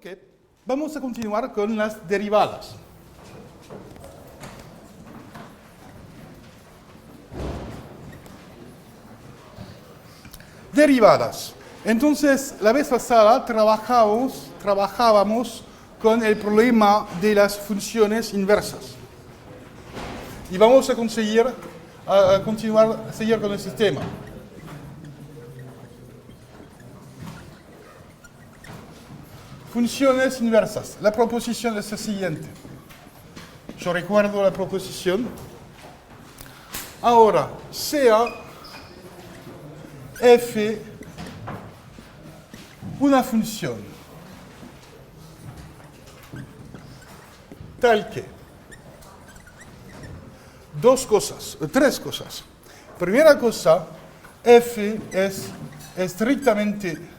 Ok, vamos a continuar con las derivadas. Derivadas. Entonces, la vez pasada trabajábamos con el problema de las funciones inversas. Y vamos a seguir con el sistema. Funciones inversas. La proposición es la siguiente. Yo recuerdo la proposición. Ahora, sea f una función tal que tres cosas. Primera cosa, f es estrictamente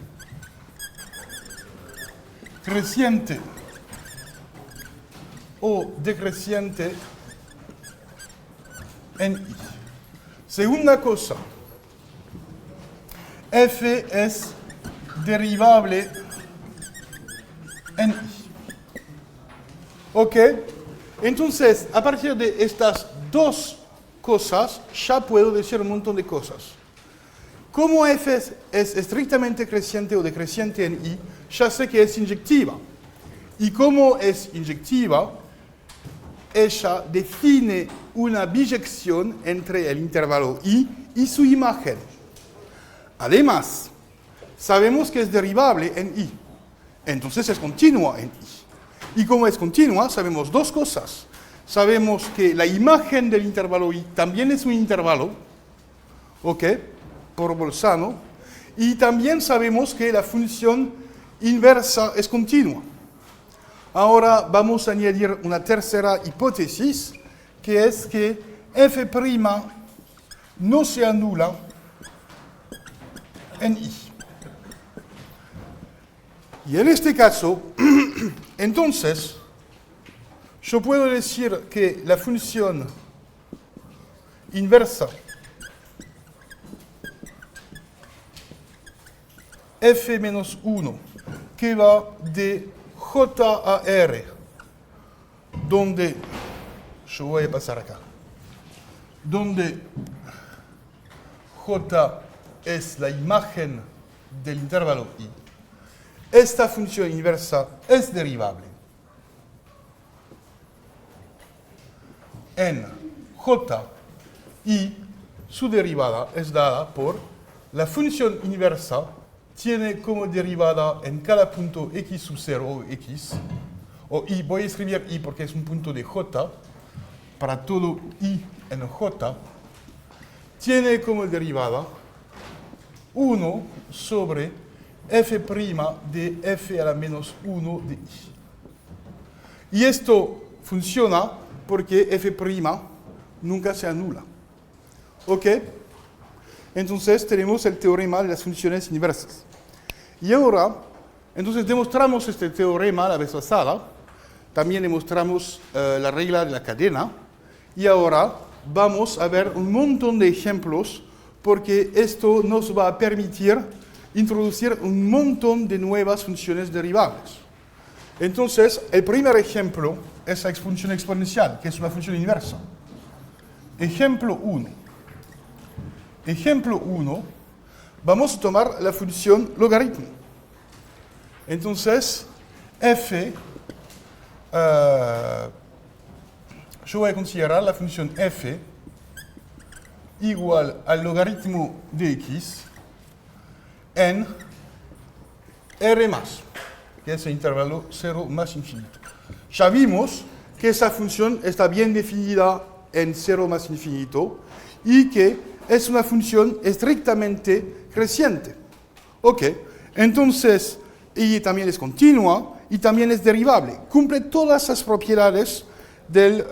creciente o decreciente en I. Segunda cosa, f es derivable en I. ¿Ok? Entonces, a partir de estas dos cosas, ya puedo decir un montón de cosas. Como f es estrictamente creciente o decreciente en I, ya sé que es inyectiva. Y como es inyectiva, ella define una biyección entre el intervalo I y su imagen. Además, sabemos que es derivable en I. Entonces es continua en I. Y como es continua, sabemos dos cosas. Sabemos que la imagen del intervalo I también es un intervalo, ¿ok? Por Bolzano. Y también sabemos que la función inversa es continua. Ahora vamos a añadir una tercera hipótesis, que es que f' no se anula en I. Y en este caso, entonces, yo puedo decir que la función inversa f-1, que va de J a R, donde, yo voy a pasar acá, donde J es la imagen del intervalo I, esta función inversa es derivable en J y su derivada es dada por la función inversa tiene como derivada en cada punto x sub 0 o x, o I, voy a escribir I porque es un punto de J, para todo I en J, tiene como derivada 1 sobre f' de f a la menos 1 de I. Y esto funciona porque f' nunca se anula. ¿Ok? Entonces tenemos el teorema de las funciones inversas. Y ahora, entonces demostramos este teorema la vez pasada, también demostramos la regla de la cadena, y ahora vamos a ver un montón de ejemplos, porque esto nos va a permitir introducir un montón de nuevas funciones derivables. Entonces, el primer ejemplo es la función exponencial, que es una función inversa. Ejemplo 1. Ejemplo 1, vamos a tomar la función logaritmo. Entonces, f, yo voy a considerar la función f igual al logaritmo de x en R más, que es el intervalo 0 más infinito. Ya vimos que esa función está bien definida en 0 más infinito y que es una función estrictamente creciente. Ok, entonces, y también es continua y también es derivable. Cumple todas las propiedades del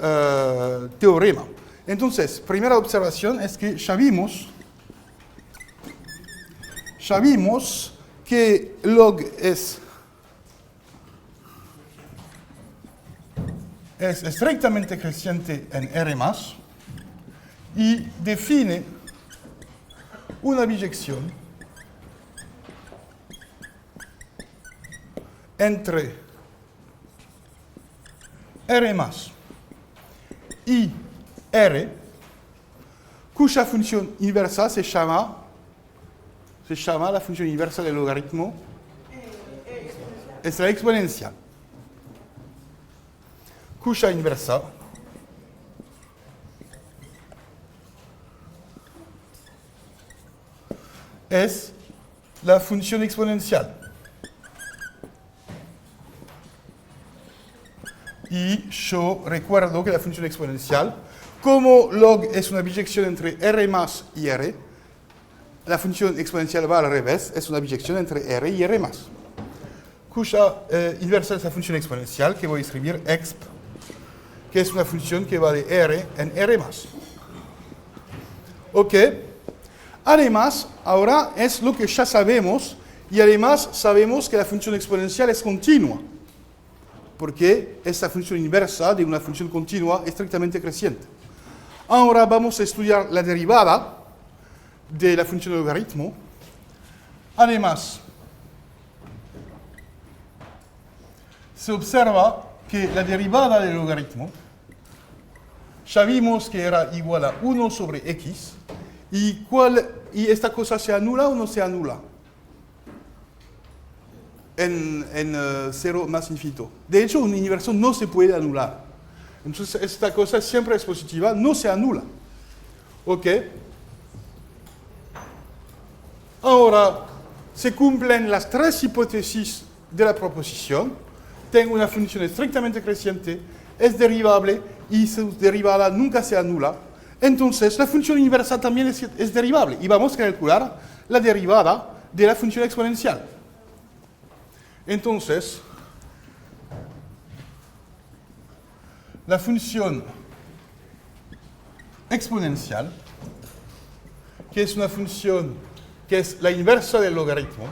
teorema. Entonces, primera observación es que ya vimos que log es estrictamente creciente en R+, y define una biyección entre R más y R, cuya función inversa se llama la función inversa del logaritmo, es la exponencial, cuya inversa es la función exponencial. Y yo recuerdo que la función exponencial, como log es una biyección entre R más y R, la función exponencial va al revés, es una biyección entre R y R más, cuya inversa es la función exponencial, que voy a escribir exp, que es una función que va de R en R más. ¿Ok? Además, ahora es lo que ya sabemos, y además sabemos que la función exponencial es continua, porque es la función inversa de una función continua estrictamente creciente. Ahora vamos a estudiar la derivada de la función de logaritmo. Además, se observa que la derivada del logaritmo, ya vimos que era igual a 1 sobre x, y esta cosa se anula o no se anula en 0 más infinito. De hecho, un universo no se puede anular. Entonces, esta cosa siempre es positiva, no se anula. ¿Ok? Ahora, se cumplen las tres hipótesis de la proposición. Tengo una función estrictamente creciente, es derivable y su derivada nunca se anula. Entonces, la función inversa también es derivable. Y vamos a calcular la derivada de la función exponencial. Entonces, la función exponencial, que es una función que es la inversa del logaritmo,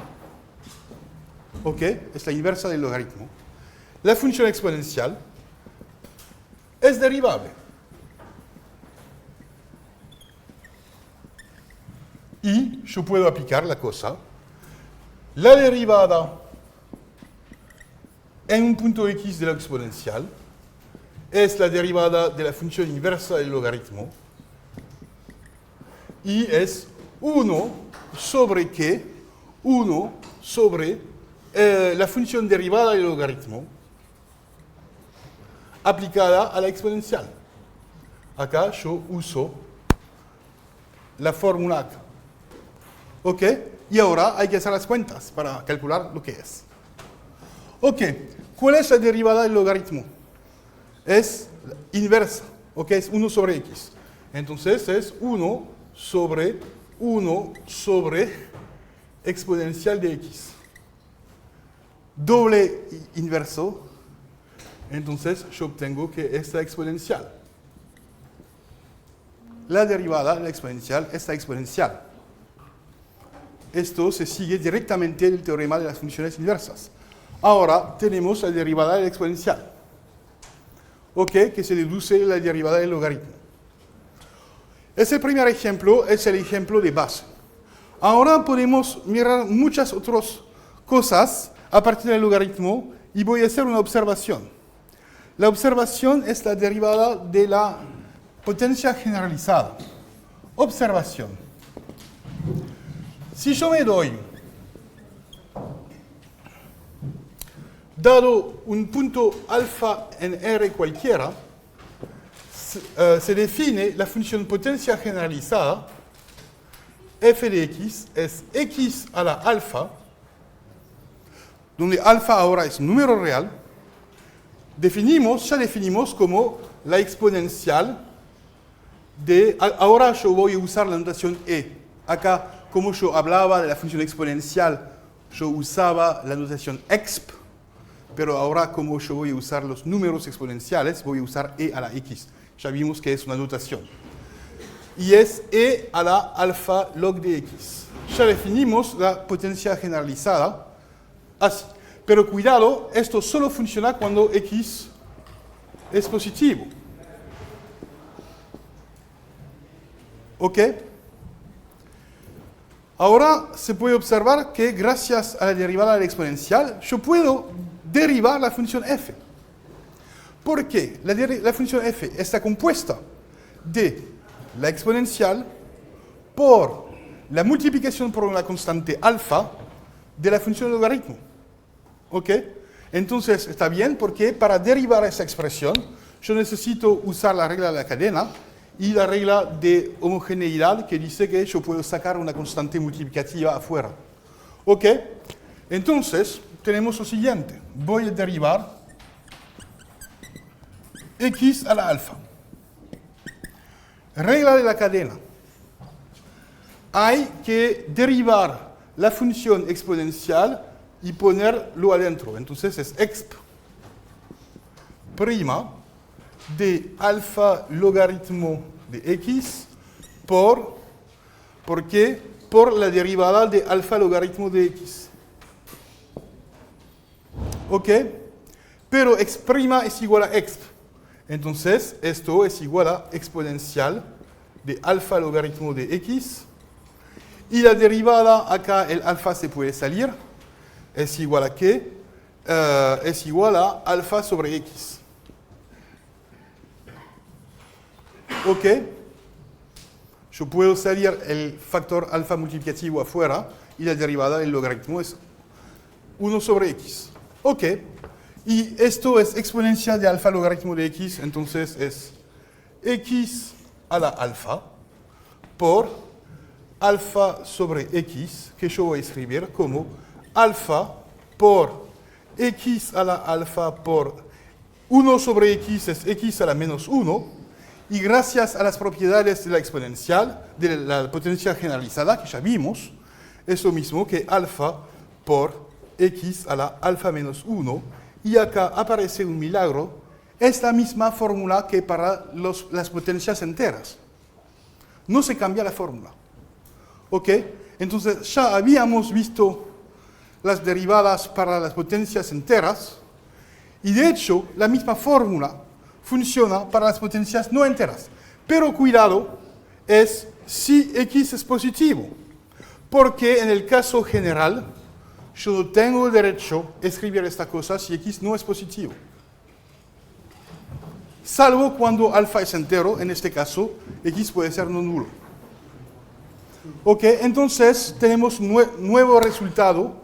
¿ok? Es la inversa del logaritmo. La función exponencial es derivable. Y yo puedo aplicar la cosa. La derivada en un punto x de la exponencial es la derivada de la función inversa del logaritmo. Y es 1 sobre ¿qué? 1 sobre la función derivada del logaritmo aplicada a la exponencial. Acá yo uso la fórmula acá. ¿Ok? Y ahora hay que hacer las cuentas para calcular lo que es. Ok, ¿cuál es la derivada del logaritmo? Es inversa, ¿ok? Es 1 sobre x. Entonces es 1 sobre exponencial de x. Doble inverso, entonces yo obtengo que esta exponencial. La derivada de la exponencial es la exponencial. Esto se sigue directamente del teorema de las funciones inversas. Ahora tenemos la derivada de la exponencial, ¿ok? Que se deduce de la derivada del logaritmo. Ese primer ejemplo es el ejemplo de base. Ahora podemos mirar muchas otras cosas a partir del logaritmo y voy a hacer una observación. La observación es la derivada de la potencia generalizada. Observación. Si yo me doy, dado un punto alfa en R cualquiera, se define la función potencia generalizada, f de x es x a la alfa, donde alfa ahora es número real, ya definimos como la exponencial de, ahora yo voy a usar la notación e. Acá, como yo hablaba de la función exponencial, yo usaba la notación exp, pero ahora como yo voy a usar los números exponenciales, voy a usar e a la x. Ya vimos que es una notación. Y es e a la alfa log de x. Ya definimos la potencia generalizada así. Pero cuidado, esto solo funciona cuando x es positivo. ¿Ok? Ahora se puede observar que gracias a la derivada del exponencial, yo puedo derivar la función f. ¿Por qué? La función f está compuesta de la exponencial por la multiplicación por una constante alfa de la función de logaritmo. ¿Ok? Entonces, está bien porque para derivar esa expresión, yo necesito usar la regla de la cadena y la regla de homogeneidad que dice que yo puedo sacar una constante multiplicativa afuera. ¿Ok? Entonces, tenemos lo siguiente. Voy a derivar x a la alfa. Regla de la cadena. Hay que derivar la función exponencial y ponerlo adentro. Entonces es exp prima de alfa logaritmo de x ¿por qué? Por la derivada de alfa logaritmo de x. ¿Ok? Pero x' es igual a exp. Entonces, esto es igual a exponencial de alfa logaritmo de x. Y la derivada, acá el alfa se puede salir. Es igual a qué? Es igual a alfa sobre x. ¿Ok? Yo puedo salir el factor alfa multiplicativo afuera y la derivada del logaritmo es 1 sobre x. ¿Ok? Y esto es exponencial de alfa logaritmo de x, entonces es x a la alfa por alfa sobre x, que yo voy a escribir como alfa por x a la alfa por 1 sobre x es x a la menos 1, y gracias a las propiedades de la exponencial, de la potencia generalizada que ya vimos, es lo mismo que alfa por x a la alfa menos 1, y acá aparece un milagro, es la misma fórmula que para las potencias enteras. No se cambia la fórmula. ¿Ok? Entonces ya habíamos visto las derivadas para las potencias enteras, y de hecho la misma fórmula funciona para las potencias no enteras. Pero cuidado, es si x es positivo, porque en el caso general yo no tengo derecho a escribir esta cosa si x no es positivo. Salvo cuando alfa es entero, en este caso x puede ser no nulo. Ok, entonces tenemos un nuevo resultado,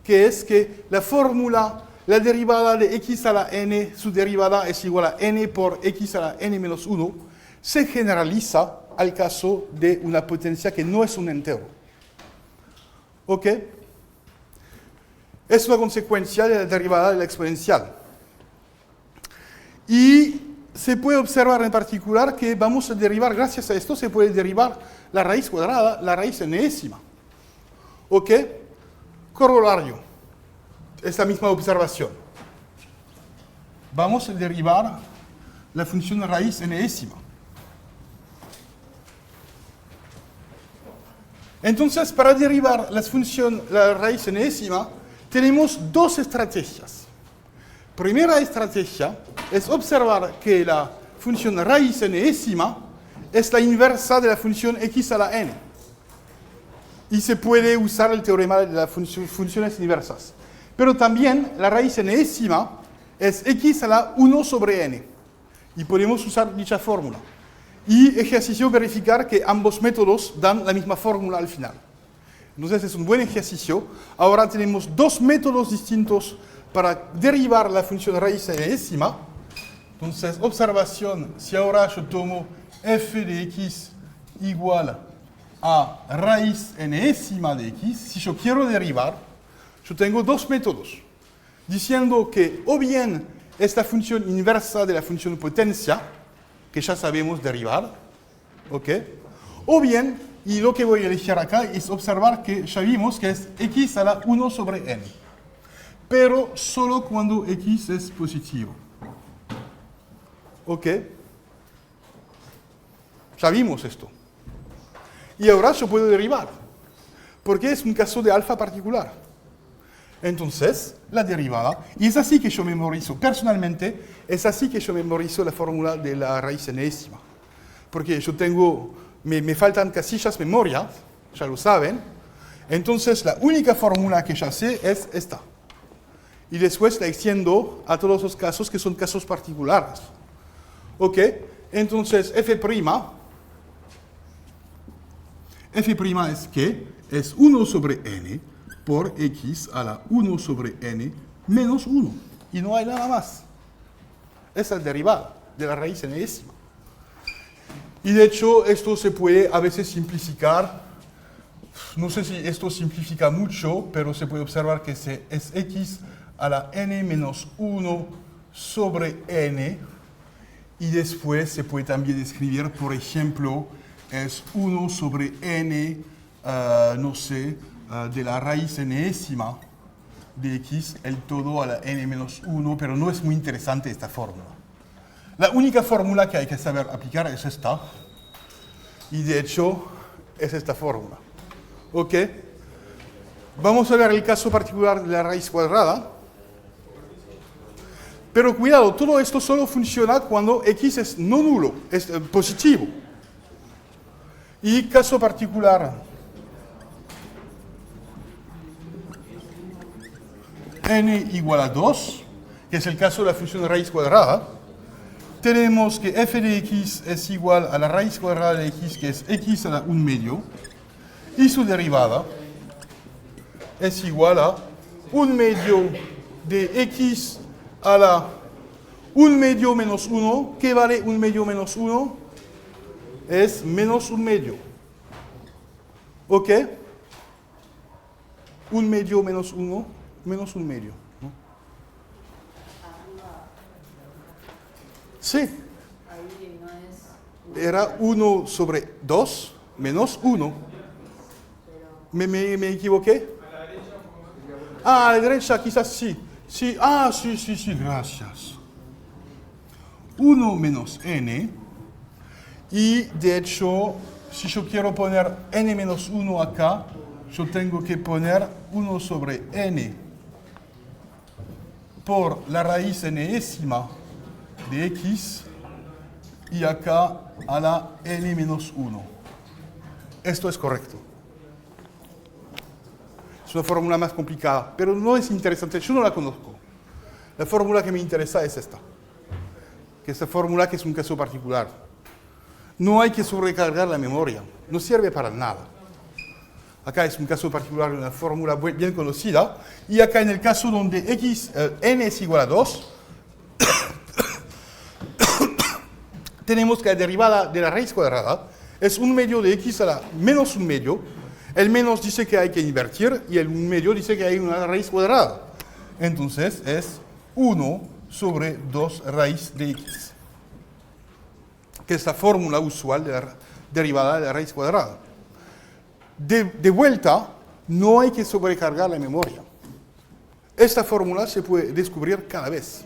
que es que la fórmula, la derivada de x a la n, su derivada es igual a n por x a la n menos 1, se generaliza al caso de una potencia que no es un entero. ¿Ok? Es una consecuencia de la derivada de la exponencial. Y se puede observar en particular que vamos a derivar, gracias a esto, se puede derivar la raíz cuadrada, la raíz enésima. ¿Ok? Corolario. Es la misma observación. Vamos a derivar la función raíz enésima. Entonces, para derivar la raíz enésima, tenemos dos estrategias. Primera estrategia es observar que la función raíz enésima es la inversa de la función x a la n. Y se puede usar el teorema de las funciones inversas. Pero también la raíz enésima es x a la 1 sobre n. Y podemos usar dicha fórmula. Y ejercicio verificar que ambos métodos dan la misma fórmula al final. Entonces es un buen ejercicio. Ahora tenemos dos métodos distintos para derivar la función raíz enésima. Entonces, observación, si ahora yo tomo f de x igual a raíz enésima de x, si yo quiero derivar, yo tengo dos métodos, diciendo que o bien es la función inversa de la función potencia, que ya sabemos derivar, ¿ok? O bien, y lo que voy a elegir acá es observar que ya vimos que es x a la 1 sobre n, pero solo cuando x es positivo. ¿Ok? Ya vimos esto. Y ahora yo puedo derivar, porque es un caso de alfa particular. Entonces, la derivada, y es así que yo memorizo, personalmente, es así que yo memorizo la fórmula de la raíz enésima. Porque yo tengo, me faltan casillas memoria, ya lo saben. Entonces, la única fórmula que ya sé es esta. y después la extiendo a todos los casos que son casos particulares. ¿Ok? Entonces, f' es que es 1 sobre n por x a la 1 sobre n menos 1. Y no hay nada más. Es el derivado de la raíz enésima. Y de hecho, esto se puede a veces simplificar. No sé si esto simplifica mucho, pero se puede observar que es x a la n menos 1 sobre n. Y después se puede también escribir, por ejemplo, es 1 sobre n, no sé, de la raíz enésima de x, el todo a la n menos 1, pero no es muy interesante esta fórmula. La única fórmula que hay que saber aplicar es esta, y de hecho es esta fórmula. ¿Ok? Vamos a ver el caso particular de la raíz cuadrada. Pero cuidado, todo esto solo funciona cuando x es no nulo, es positivo. Y caso particular, n igual a 2, que es el caso de la función de raíz cuadrada, tenemos que f de x es igual a la raíz cuadrada de x, que es x a la 1 medio, y su derivada es igual a 1 medio de x a la 1 medio menos 1. ¿Qué vale 1 medio menos 1? Es menos 1 medio. ¿Ok? 1 medio menos 1, menos 1 medio. ¿No? Sí. Era 1 sobre 2 menos 1. ¿Me equivoqué? Ah, a la derecha quizás sí. Sí, sí, gracias. 1 menos n. Y de hecho, si yo quiero poner n menos 1 acá, yo tengo que poner 1 sobre n por la raíz enésima de x y acá a la n menos 1. Esto es correcto. Es una fórmula más complicada, pero no es interesante, yo no la conozco. La fórmula que me interesa es esta, que esta fórmula que es un caso particular. No hay que sobrecargar la memoria, no sirve para nada. Acá es un caso particular de una fórmula bien conocida, y acá en el caso donde n es igual a 2, tenemos que la derivada de la raíz cuadrada es 1 medio de x a la menos 1 medio. El menos dice que hay que invertir y el 1 medio dice que hay una raíz cuadrada. Entonces es 1 sobre 2 raíz de x, que es la fórmula usual de la derivada de la raíz cuadrada. De vuelta, no hay que sobrecargar la memoria. Esta fórmula se puede descubrir cada vez.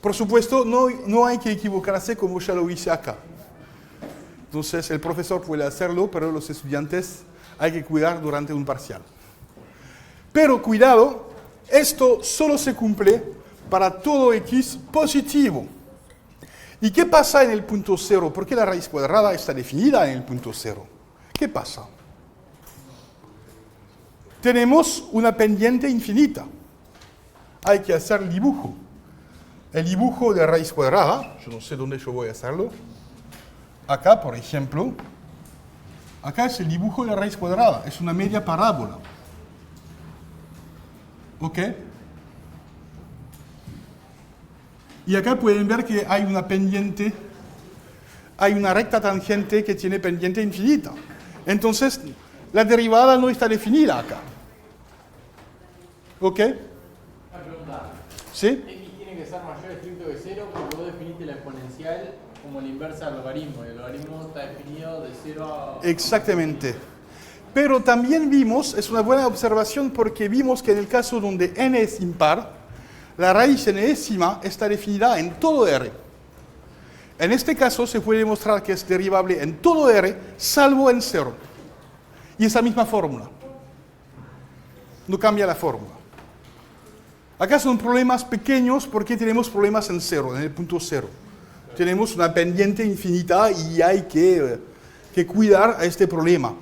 Por supuesto, no hay que equivocarse como ya lo hice acá. Entonces, el profesor puede hacerlo, pero los estudiantes hay que cuidar durante un parcial. Pero cuidado, esto solo se cumple para todo x positivo. ¿Y qué pasa en el punto cero? ¿Por qué la raíz cuadrada está definida en el punto cero? ¿Qué pasa? Tenemos una pendiente infinita. Hay que hacer el dibujo. El dibujo de la raíz cuadrada, yo no sé dónde yo voy a hacerlo. Acá, por ejemplo, acá es el dibujo de la raíz cuadrada. Es una media parábola. ¿Ok? Y acá pueden ver que hay una pendiente, hay una recta tangente que tiene pendiente infinita. Entonces, la derivada no está definida acá. ¿Ok? Una pregunta. ¿Sí? X tiene que ser mayor o estricto que 0 porque vos definiste la exponencial como la inversa del logaritmo. Y el logaritmo está definido de 0 a... Exactamente. Pero también vimos, es una buena observación porque vimos que en el caso donde n es impar, la raíz enésima está definida en todo R. En este caso se puede demostrar que es derivable en todo R, salvo en 0. Y esa misma fórmula. No cambia la fórmula. Acá son problemas pequeños porque tenemos problemas en 0, en el punto 0. Tenemos una pendiente infinita y hay que cuidar a este problema.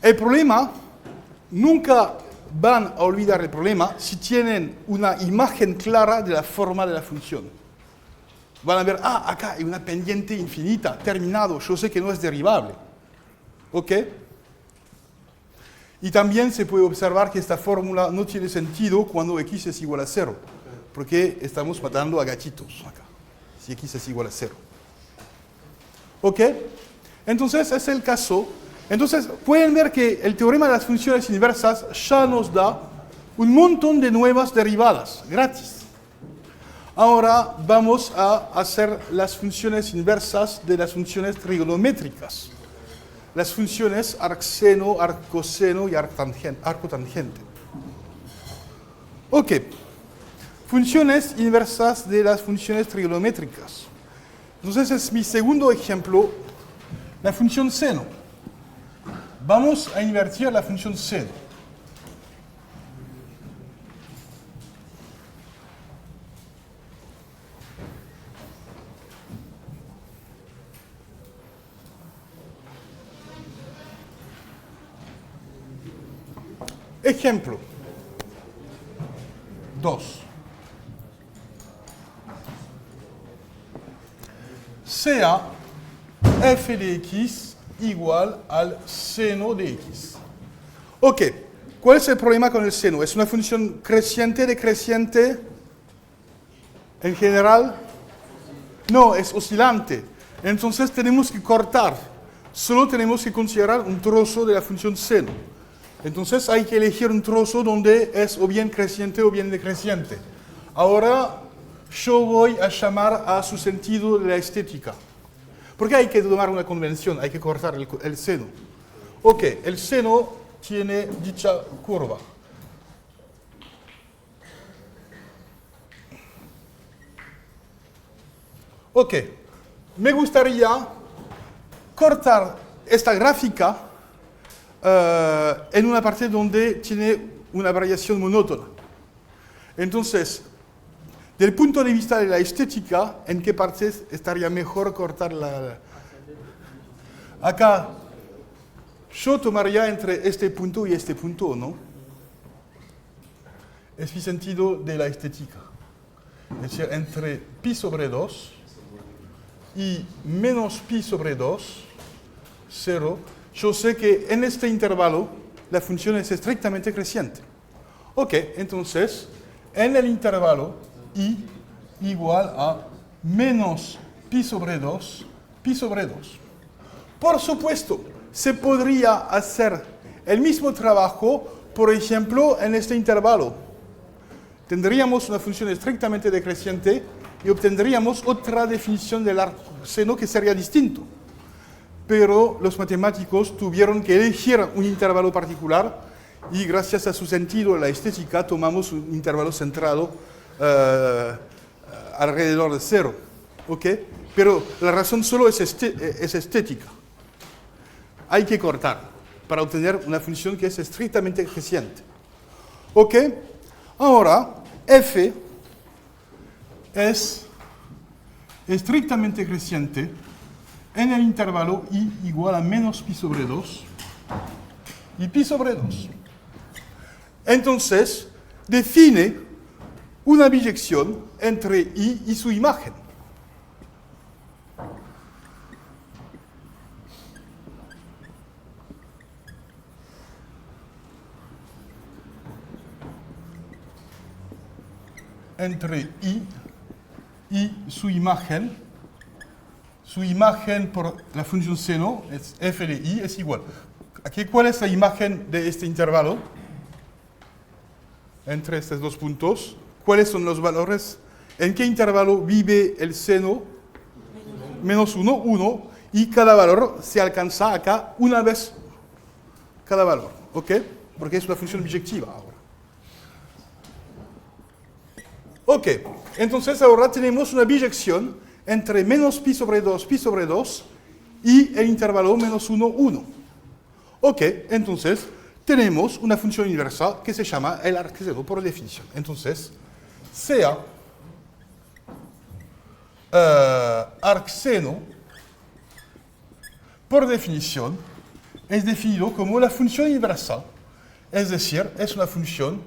El problema nunca van a olvidar el problema si tienen una imagen clara de la forma de la función. Van a ver, acá hay una pendiente infinita, terminado, yo sé que no es derivable. ¿Ok? Y también se puede observar que esta fórmula no tiene sentido cuando x es igual a 0, porque estamos matando a gatitos acá, si x es igual a 0. ¿Ok? Entonces, es el caso. Entonces, pueden ver que el teorema de las funciones inversas ya nos da un montón de nuevas derivadas, gratis. Ahora vamos a hacer las funciones inversas de las funciones trigonométricas. Las funciones arcseno, arccoseno y arcotangente. Ok. Funciones inversas de las funciones trigonométricas. Entonces es mi segundo ejemplo, la función seno. Vamos a invertir la función seno. Ejemplo 2. Sea f de x igual al seno de x. Ok, ¿cuál es el problema con el seno? ¿Es una función creciente, decreciente en general? No, es oscilante. Entonces tenemos que cortar. Solo tenemos que considerar un trozo de la función seno. Entonces hay que elegir un trozo donde es o bien creciente o bien decreciente. Ahora yo voy a llamar a su sentido de la estética. Porque hay que tomar una convención, hay que cortar el seno. Ok, el seno tiene dicha curva. Ok, me gustaría cortar esta gráfica en una parte donde tiene una variación monótona. Entonces, del punto de vista de la estética, ¿en qué partes estaría mejor cortar la...? Acá, yo tomaría entre este punto y este punto, ¿no? Es mi sentido de la estética. Es decir, entre pi sobre 2 y menos pi sobre 2, 0, yo sé que en este intervalo la función es estrictamente creciente. Ok, entonces, en el intervalo i igual a menos pi sobre 2, pi sobre 2. Por supuesto, se podría hacer el mismo trabajo, por ejemplo, en este intervalo. Tendríamos una función estrictamente decreciente y obtendríamos otra definición del arcseno que sería distinto. Pero los matemáticos tuvieron que elegir un intervalo particular y gracias a su sentido de la estética tomamos un intervalo centrado alrededor de 0. ¿Okay? Pero la razón solo es estética. Hay que cortar para obtener una función que es estrictamente creciente. ¿Ok? Ahora, f es estrictamente creciente en el intervalo i igual a menos pi sobre 2 y pi sobre 2. Entonces, define una biyección entre i y su imagen. Entre i y su imagen por la función seno, es f de i, es igual. Aquí, ¿cuál es la imagen de este intervalo? Entre estos dos puntos. ¿Cuáles son los valores? ¿En qué intervalo vive el seno? Menos 1, 1. Y cada valor se alcanza acá una vez cada valor. ¿Ok? Porque es una función biyectiva ahora. Ok, entonces ahora tenemos una biyección entre menos pi sobre 2 y el intervalo menos 1, 1. Ok, entonces tenemos una función inversa que se llama el arcseno por definición. Entonces, sea arcseno por definición es definido como la función inversa Es decir, es una función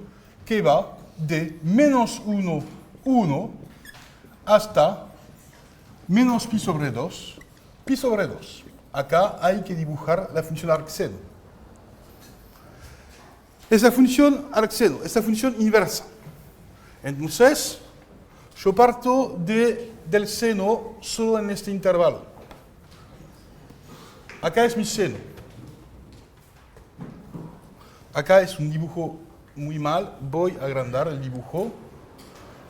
que va de menos 1, 1 hasta menos pi sobre 2, pi sobre 2. Acá hay que dibujar la función arcseno. Esa función arcseno, esta función inversa. Entonces, yo parto del seno solo en este intervalo. Acá es mi seno. Acá es un dibujo muy mal, voy a agrandar el dibujo.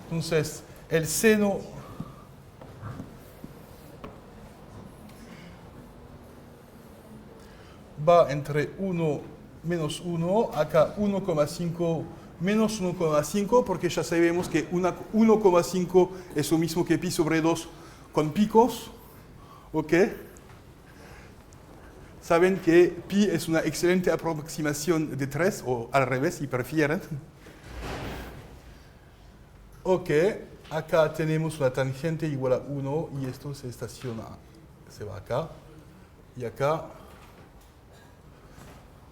Entonces, el seno va entre 1 menos 1, acá 1,5 menos 1,5, porque ya sabemos que 1,5 es lo mismo que pi sobre 2 con picos. ¿Ok? Saben que pi es una excelente aproximación de 3, o al revés, si prefieren. Ok, acá tenemos una tangente igual a 1 y esto se estaciona, se va acá. Y acá,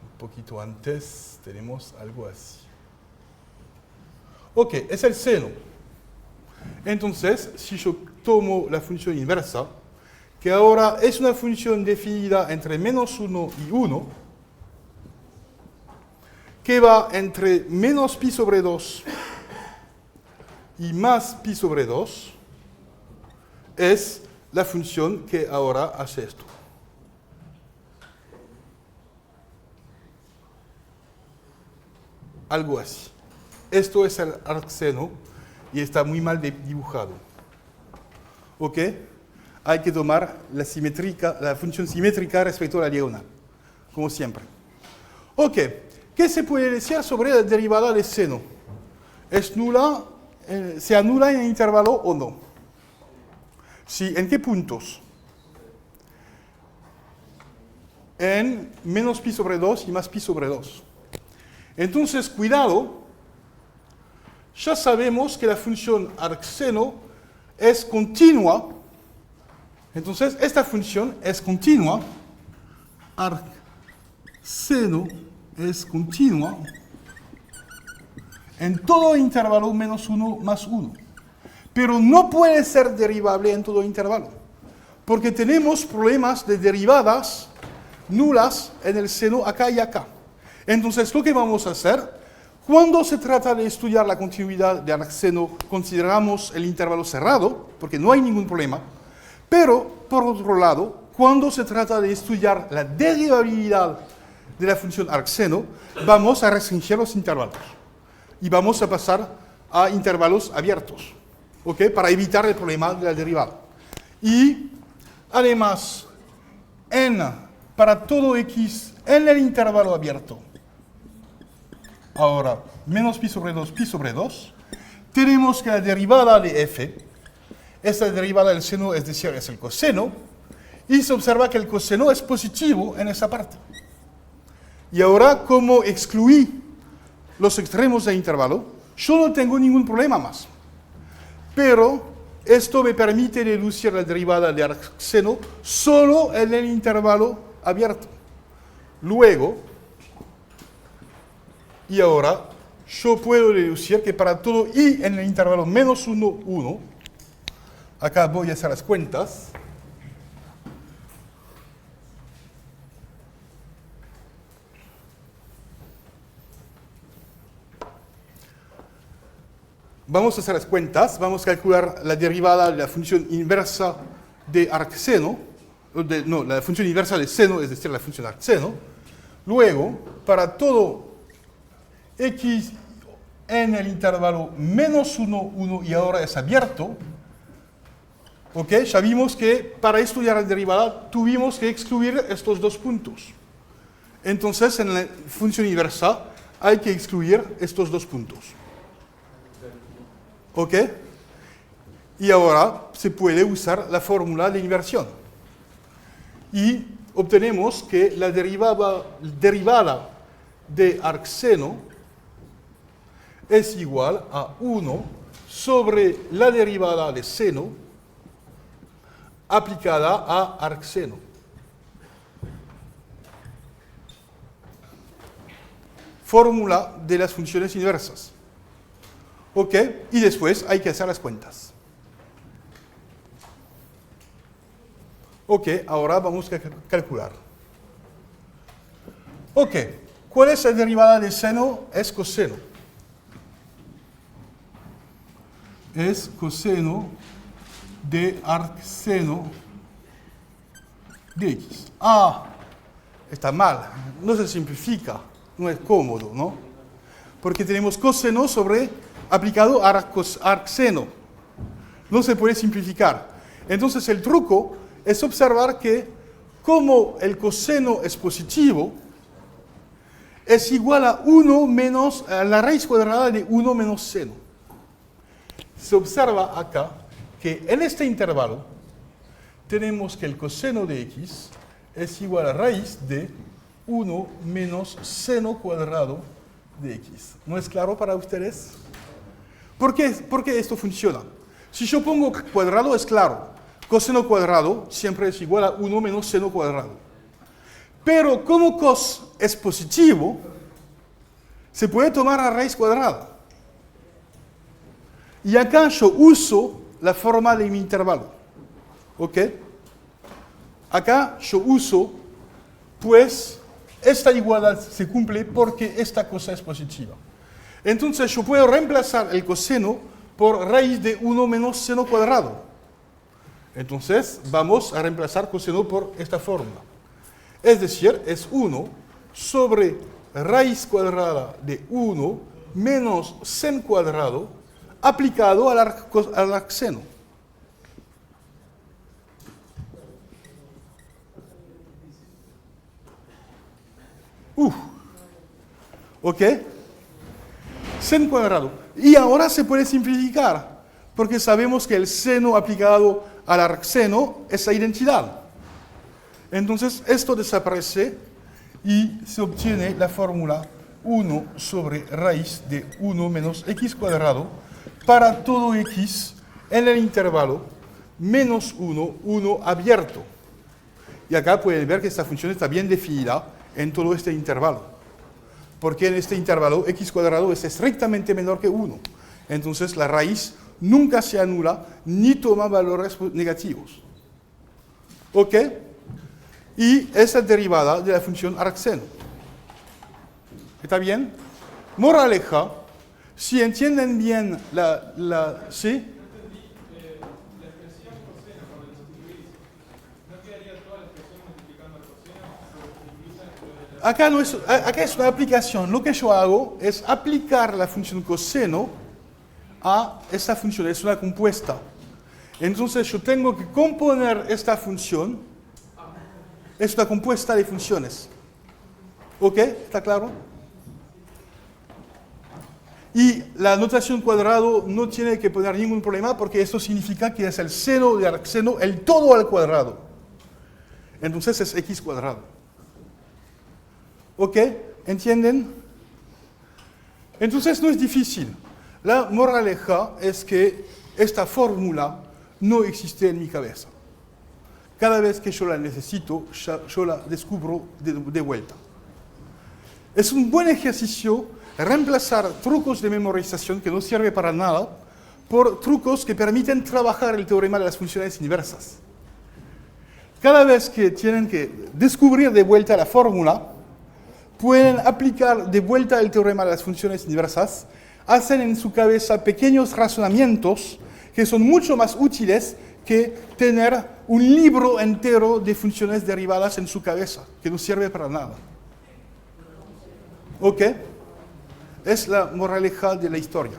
un poquito antes, tenemos algo así. Ok, es el seno. Entonces, si yo tomo la función inversa, que ahora es una función definida entre menos 1 y 1, que va entre menos pi sobre 2 y más pi sobre 2, es la función que ahora hace esto. Algo así. Esto es el arcseno y está muy mal dibujado. ¿Ok? Hay que tomar la función simétrica respecto a la diagonal, como siempre. Ok, ¿qué se puede decir sobre la derivada de seno? ¿Es nula? ¿Se anula en el intervalo o no? Sí, ¿en qué puntos? En menos pi sobre 2 y más pi sobre 2. Entonces, cuidado, ya sabemos que la función arcseno es continua. Entonces, esta función es continua. Arcseno es continua en todo intervalo menos 1 más 1. Pero no puede ser derivable en todo intervalo, porque tenemos problemas de derivadas nulas en el seno acá y acá. Entonces, lo que vamos a hacer, cuando se trata de estudiar la continuidad de arcseno, consideramos el intervalo cerrado, porque no hay ningún problema. Pero, por otro lado, cuando se trata de estudiar la derivabilidad de la función arcseno, vamos a restringir los intervalos. Y vamos a pasar a intervalos abiertos, ¿ok? Para evitar el problema de la derivada. Y, además, para todo x en el intervalo abierto, ahora, menos pi sobre 2, tenemos que la derivada de f, esta derivada del seno, es decir, es el coseno, y se observa que el coseno es positivo en esa parte. Y ahora, como excluí los extremos del intervalo, yo no tengo ningún problema más. Pero esto me permite deducir la derivada de arcseno solo en el intervalo abierto. Luego, y ahora, yo puedo deducir que para todo i en el intervalo menos 1, 1, acá voy a hacer las cuentas. Vamos a hacer las cuentas, vamos a calcular la derivada de la función inversa de arcseno, la función inversa de seno, es decir, la función arcseno. Luego, para todo x en el intervalo menos 1, 1 y ahora es abierto, ¿ok? Ya vimos que para estudiar la derivada tuvimos que excluir estos dos puntos. Entonces, en la función inversa hay que excluir estos dos puntos. ¿Ok? Y ahora se puede usar la fórmula de inversión. Y obtenemos que la derivada de arcseno es igual a 1 sobre la derivada de seno aplicada a arcseno. fórmula de las funciones inversas. ¿Ok? Y después hay que hacer las cuentas. Ok, ahora vamos a calcular. Ok, ¿cuál es la derivada de seno? Es coseno. Es coseno de arcseno de x. Ah, está mal, no se simplifica, no es cómodo, ¿no? Porque tenemos coseno sobre aplicado a arcseno. No se puede simplificar. Entonces el truco es observar que como el coseno es positivo, es igual a 1 menos a la raíz cuadrada de 1 menos seno. Se observa acá que en este intervalo tenemos que el coseno de x es igual a raíz de 1 menos seno cuadrado de x. ¿No es claro para ustedes? ¿Por qué esto funciona? Si yo pongo cuadrado es claro. Coseno cuadrado siempre es igual a 1 menos seno cuadrado. Pero como cos es positivo, se puede tomar a raíz cuadrada. Y acá yo uso la forma de mi intervalo. ¿Ok? Acá yo uso, pues, esta igualdad se cumple porque esta cosa es positiva. Entonces yo puedo reemplazar el coseno por raíz de 1 menos seno cuadrado. Entonces vamos a reemplazar coseno por esta fórmula. Es decir, es 1 sobre raíz cuadrada de 1 menos sen cuadrado aplicado al arcseno. ¿Ok? Sen cuadrado. Y ahora se puede simplificar, porque sabemos que el seno aplicado al arcseno es la identidad. Entonces esto desaparece y se obtiene la fórmula 1 sobre raíz de 1 menos x cuadrado para todo x en el intervalo menos 1, 1 abierto. Y acá pueden ver que esta función está bien definida en todo este intervalo. Porque en este intervalo x cuadrado es estrictamente menor que 1. Entonces la raíz nunca se anula ni toma valores negativos. ¿Ok? Y es la derivada de la función arcseno. ¿Está bien? Moraleja, si entienden bien ¿sí? Acá es una aplicación. Lo que yo hago es aplicar la función coseno a esta función. Es una compuesta. Entonces yo tengo que componer esta función. Es una compuesta de funciones. ¿Ok? ¿Está claro? Y la notación cuadrado no tiene que poner ningún problema porque esto significa que es el seno de arcseno, el todo al cuadrado. Entonces es x cuadrado. ¿Ok? ¿Entienden? Entonces no es difícil. La moraleja es que esta fórmula no existe en mi cabeza. Cada vez que yo la necesito, yo la descubro de vuelta. Es un buen ejercicio reemplazar trucos de memorización que no sirven para nada por trucos que permiten trabajar el teorema de las funciones inversas. Cada vez que tienen que descubrir de vuelta la fórmula, pueden aplicar de vuelta el teorema de las funciones inversas, hacen en su cabeza pequeños razonamientos que son mucho más útiles que tener un libro entero de funciones derivadas en su cabeza, que no sirve para nada. ¿Ok? Es la moraleja de la historia.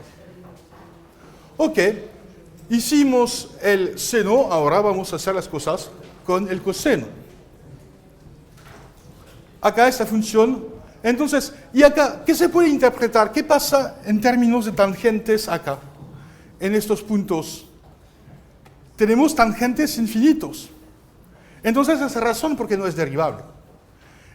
Ok, hicimos el seno, ahora vamos a hacer las cosas con el coseno. Acá esta función. Entonces, ¿y acá qué se puede interpretar? ¿Qué pasa en términos de tangentes acá, en estos puntos? Tenemos tangentes infinitos. Entonces, esa es la razón por qué no es derivable.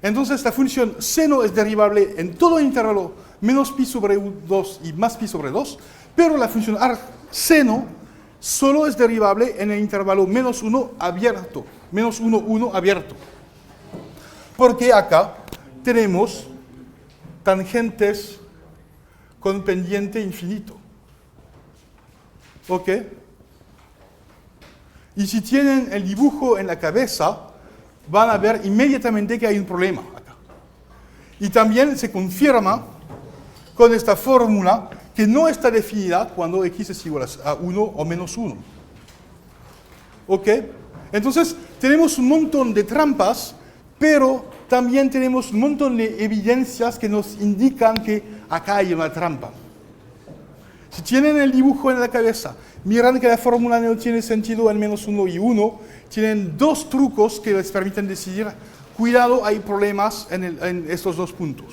Entonces, la función seno es derivable en todo intervalo menos pi sobre 2 y más pi sobre 2, pero la función arcseno solo es derivable en el intervalo menos 1 abierto, menos 1, 1 abierto. Porque acá tenemos tangentes con pendiente infinito. ¿Ok? Y si tienen el dibujo en la cabeza, van a ver inmediatamente que hay un problema acá. Y también se confirma con esta fórmula que no está definida cuando x es igual a 1 o menos 1. ¿Ok? Entonces, tenemos un montón de trampas, pero también tenemos un montón de evidencias que nos indican que acá hay una trampa. Si tienen el dibujo en la cabeza, miran que la fórmula no tiene sentido en menos 1 y 1, tienen dos trucos que les permiten decidir, cuidado, hay problemas en estos dos puntos.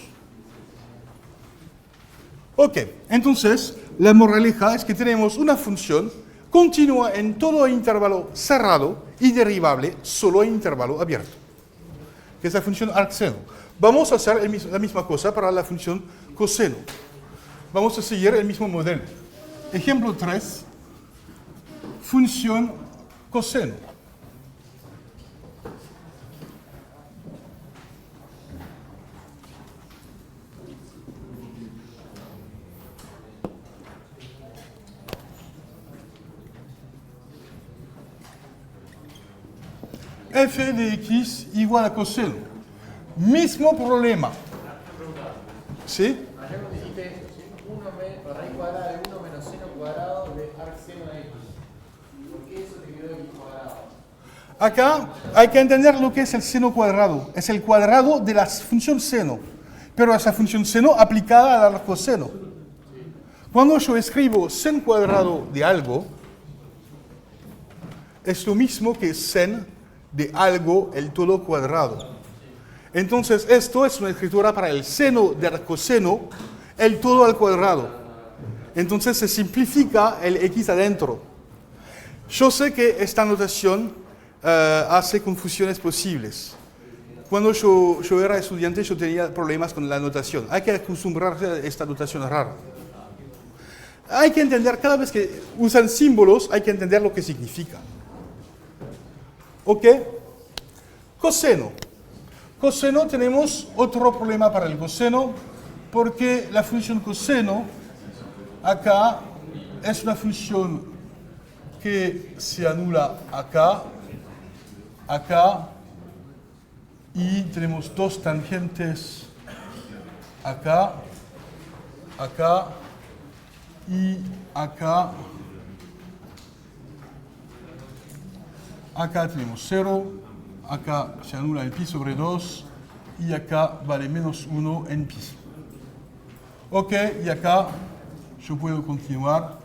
Ok, entonces, la moraleja es que tenemos una función continua en todo intervalo cerrado y derivable solo en intervalo abierto, que es la función arcseno. Vamos a hacer la misma cosa para la función coseno. Vamos a seguir el mismo modelo. Ejemplo 3, función coseno. F de x igual a coseno. Mismo problema. ¿Sí? Allá cuando dijiste raíz cuadrada de 1 menos seno cuadrado de arcseno de x. ¿Por qué eso te quedó x cuadrado? Acá hay que entender lo que es el seno cuadrado. Es el cuadrado de la función seno. Pero esa función seno aplicada al coseno. Cuando yo escribo sen cuadrado de algo, es lo mismo que sen de algo el todo cuadrado. Entonces, esto es una escritura para el seno del coseno, el todo al cuadrado. Entonces, se simplifica el x adentro. Yo sé que esta notación hace confusiones posibles. Cuando yo era estudiante, yo tenía problemas con la notación. Hay que acostumbrarse a esta notación rara. Hay que entender, cada vez que usan símbolos, hay que entender lo que significa. ¿Ok? Coseno. Coseno, tenemos otro problema para el coseno, porque la función coseno acá es una función que se anula acá, acá, y tenemos dos tangentes acá, acá y acá. Acá tenemos 0, acá se anula el pi sobre 2 y acá vale menos 1 en pi. Ok, y acá yo puedo continuar,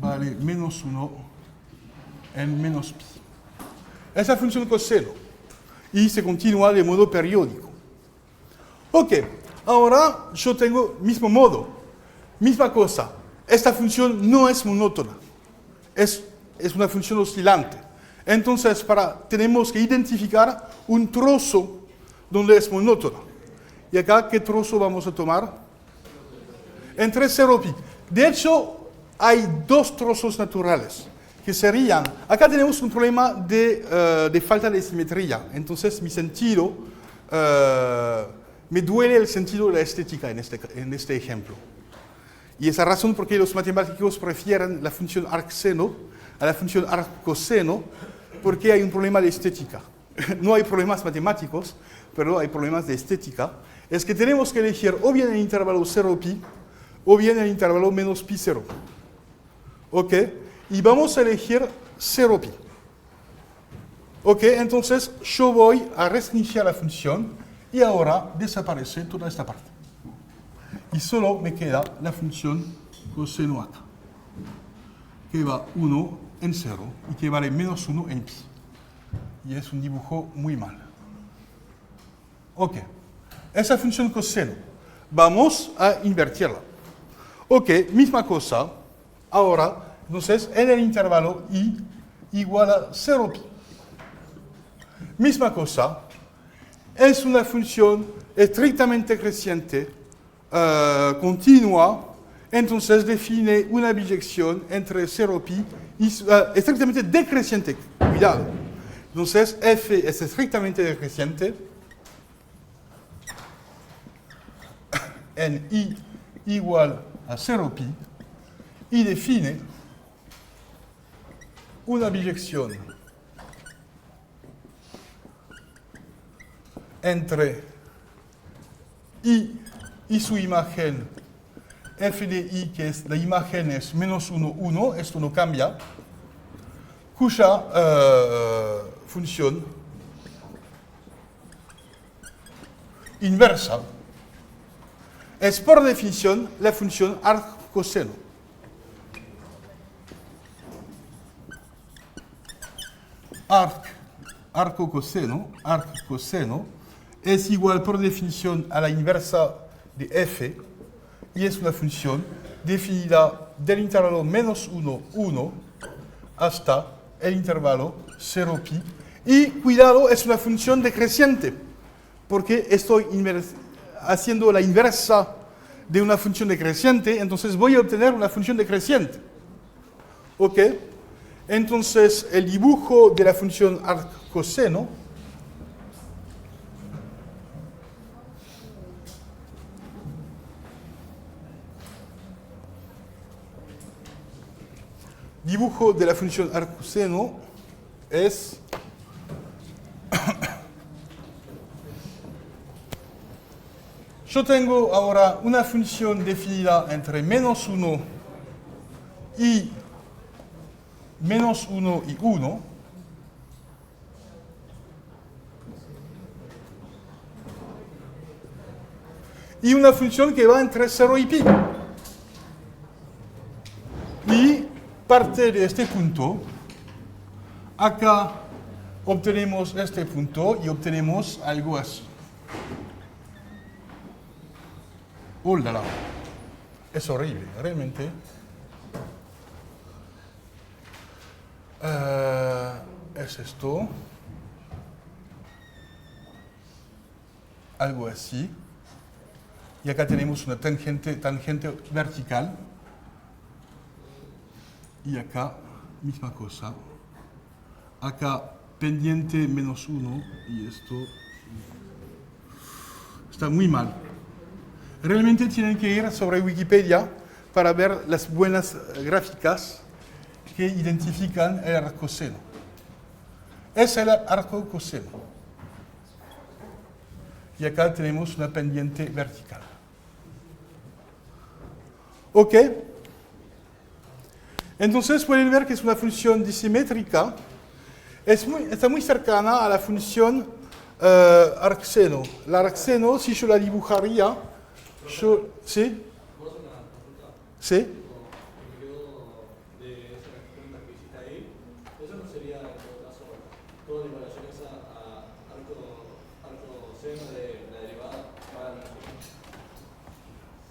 vale menos 1 en menos pi. Esa función coseno y se continúa de modo periódico. Ok, ahora yo tengo mismo modo, misma cosa. Esta función no es monótona, es una función oscilante. Entonces, tenemos que identificar un trozo donde es monótono. ¿Y acá qué trozo vamos a tomar? Entre 0 y pi. De hecho, hay dos trozos naturales, que serían... Acá tenemos un problema de falta de simetría. Entonces, mi sentido... me duele el sentido de la estética en este ejemplo. Y esa razón por qué los matemáticos prefieren la función arcseno a la función arccoseno, porque hay un problema de estética. No hay problemas matemáticos, pero hay problemas de estética. Es que tenemos que elegir o bien el intervalo 0 pi, o bien el intervalo menos pi 0. ¿Ok? Y vamos a elegir 0 pi. ¿Ok? Entonces yo voy a restringir la función y ahora desaparece toda esta parte. Y solo me queda la función coseno acá, que va 1 en 0 y que vale menos 1 en pi. Y es un dibujo muy mal. Ok, esa función coseno, vamos a invertirla. Ok, misma cosa, ahora, entonces, en el intervalo i igual a 0 pi. Misma cosa, es una función estrictamente creciente, continua, entonces define una biyección entre 0 pi y estrictamente decreciente. Cuidado. Entonces, f es estrictamente decreciente. en I igual a 0pi y define una biyección entre I y su imagen f de I, que es la imagen es menos 1, 1, esto no cambia, cuya función inversa es por definición la función arccoseno. Arccoseno es igual por definición a la inversa de f y es una función definida del intervalo menos 1, 1 hasta el intervalo 0pi. Y cuidado, es una función decreciente, porque estoy haciendo la inversa de una función decreciente, entonces voy a obtener una función decreciente. ¿Ok? Entonces, el dibujo de la función arccoseno es yo tengo ahora una función definida entre menos 1 y 1 y una función que va entre 0 y pi. Y parte de este punto, acá obtenemos este punto y obtenemos algo así. ¡Oh, la, la! Es horrible, realmente. Es esto. Algo así. Y acá tenemos una tangente vertical. Y acá, misma cosa. Acá, pendiente menos 1. Y esto está muy mal. Realmente tienen que ir sobre Wikipedia para ver las buenas gráficas que identifican el arccoseno. Es el arccoseno. Y acá tenemos una pendiente vertical. ¿Ok? Entonces pueden ver que es una función disimétrica. Está muy cercana a la función arcseno. La arcseno, si yo la dibujaría, ¿sí? ¿Sí? De esa pregunta que hiciste ahí, eso no sería en todo caso todo en relación a arccoseno de la derivada para menos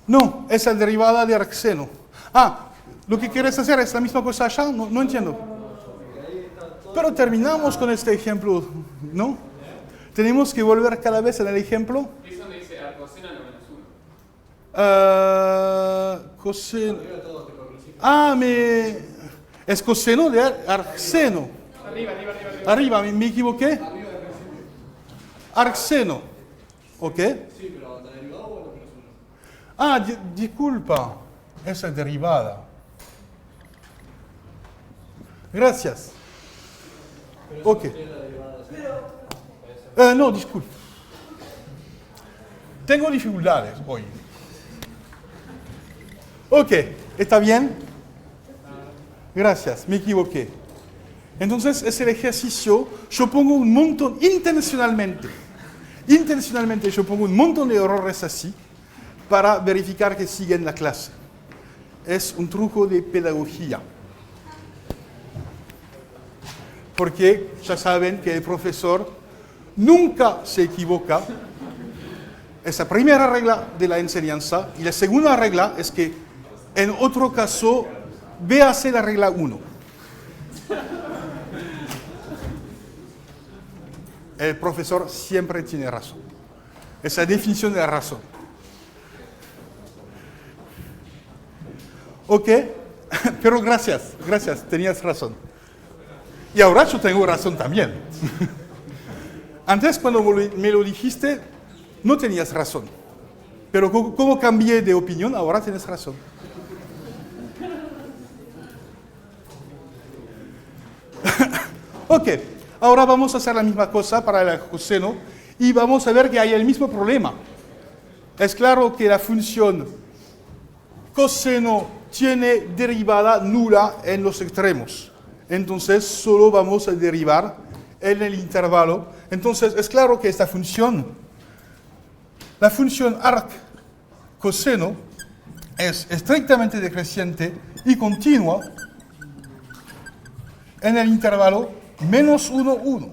1. No, es la derivada de arcseno. Ah, lo que quieres hacer es la misma cosa allá, no entiendo. Pero terminamos con este ejemplo, ¿no? Tenemos que volver cada vez en el ejemplo. Es donde dice arccoseno a lo menos 1. Coseno. Ah, es coseno de arcseno. Arriba, me equivoqué. Arcseno. ¿Ok? Sí, pero ¿la derivada o la menos 1? Ah, disculpa. Esa es derivada. Gracias. Ok. No, disculpe. Tengo dificultades hoy. Ok, ¿está bien? Gracias, me equivoqué. Entonces, es el ejercicio. Yo pongo un montón, intencionalmente yo pongo un montón de errores así para verificar que siguen la clase. Es un truco de pedagogía. Porque ya saben que el profesor nunca se equivoca. Es la primera regla de la enseñanza. Y la segunda regla es que en otro caso, véase la regla 1. El profesor siempre tiene razón. Es la definición de la razón. ¿Ok? Pero gracias, tenías razón. Y ahora yo tengo razón también. Antes, cuando me lo dijiste, no tenías razón. Pero como cambié de opinión, ahora tienes razón. Ok, ahora vamos a hacer la misma cosa para el coseno y vamos a ver que hay el mismo problema. Es claro que la función coseno tiene derivada nula en los extremos. Entonces solo vamos a derivar en el intervalo. Entonces es claro que esta función, la función arc coseno, es estrictamente decreciente y continua en el intervalo -1, 1.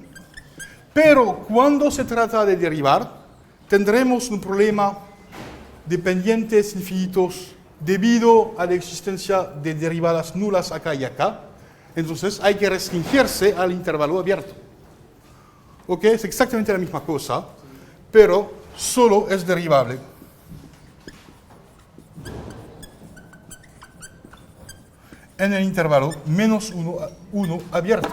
Pero cuando se trata de derivar, tendremos un problema de pendientes infinitos debido a la existencia de derivadas nulas acá y acá. Entonces hay que restringirse al intervalo abierto. ¿Ok? Es exactamente la misma cosa, pero solo es derivable. En el intervalo -1, 1 abierto.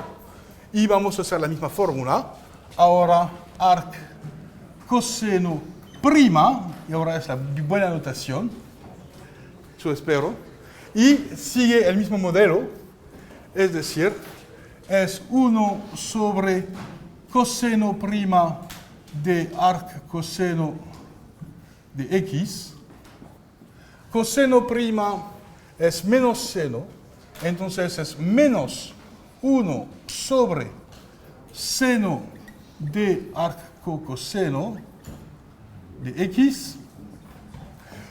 Y vamos a hacer la misma fórmula. Ahora arc coseno prima, y ahora es la buena notación, yo espero, y sigue el mismo modelo, es decir, es 1 sobre coseno prima de arc coseno de x. Coseno prima es menos seno, entonces es menos 1 sobre seno de arc coseno de x.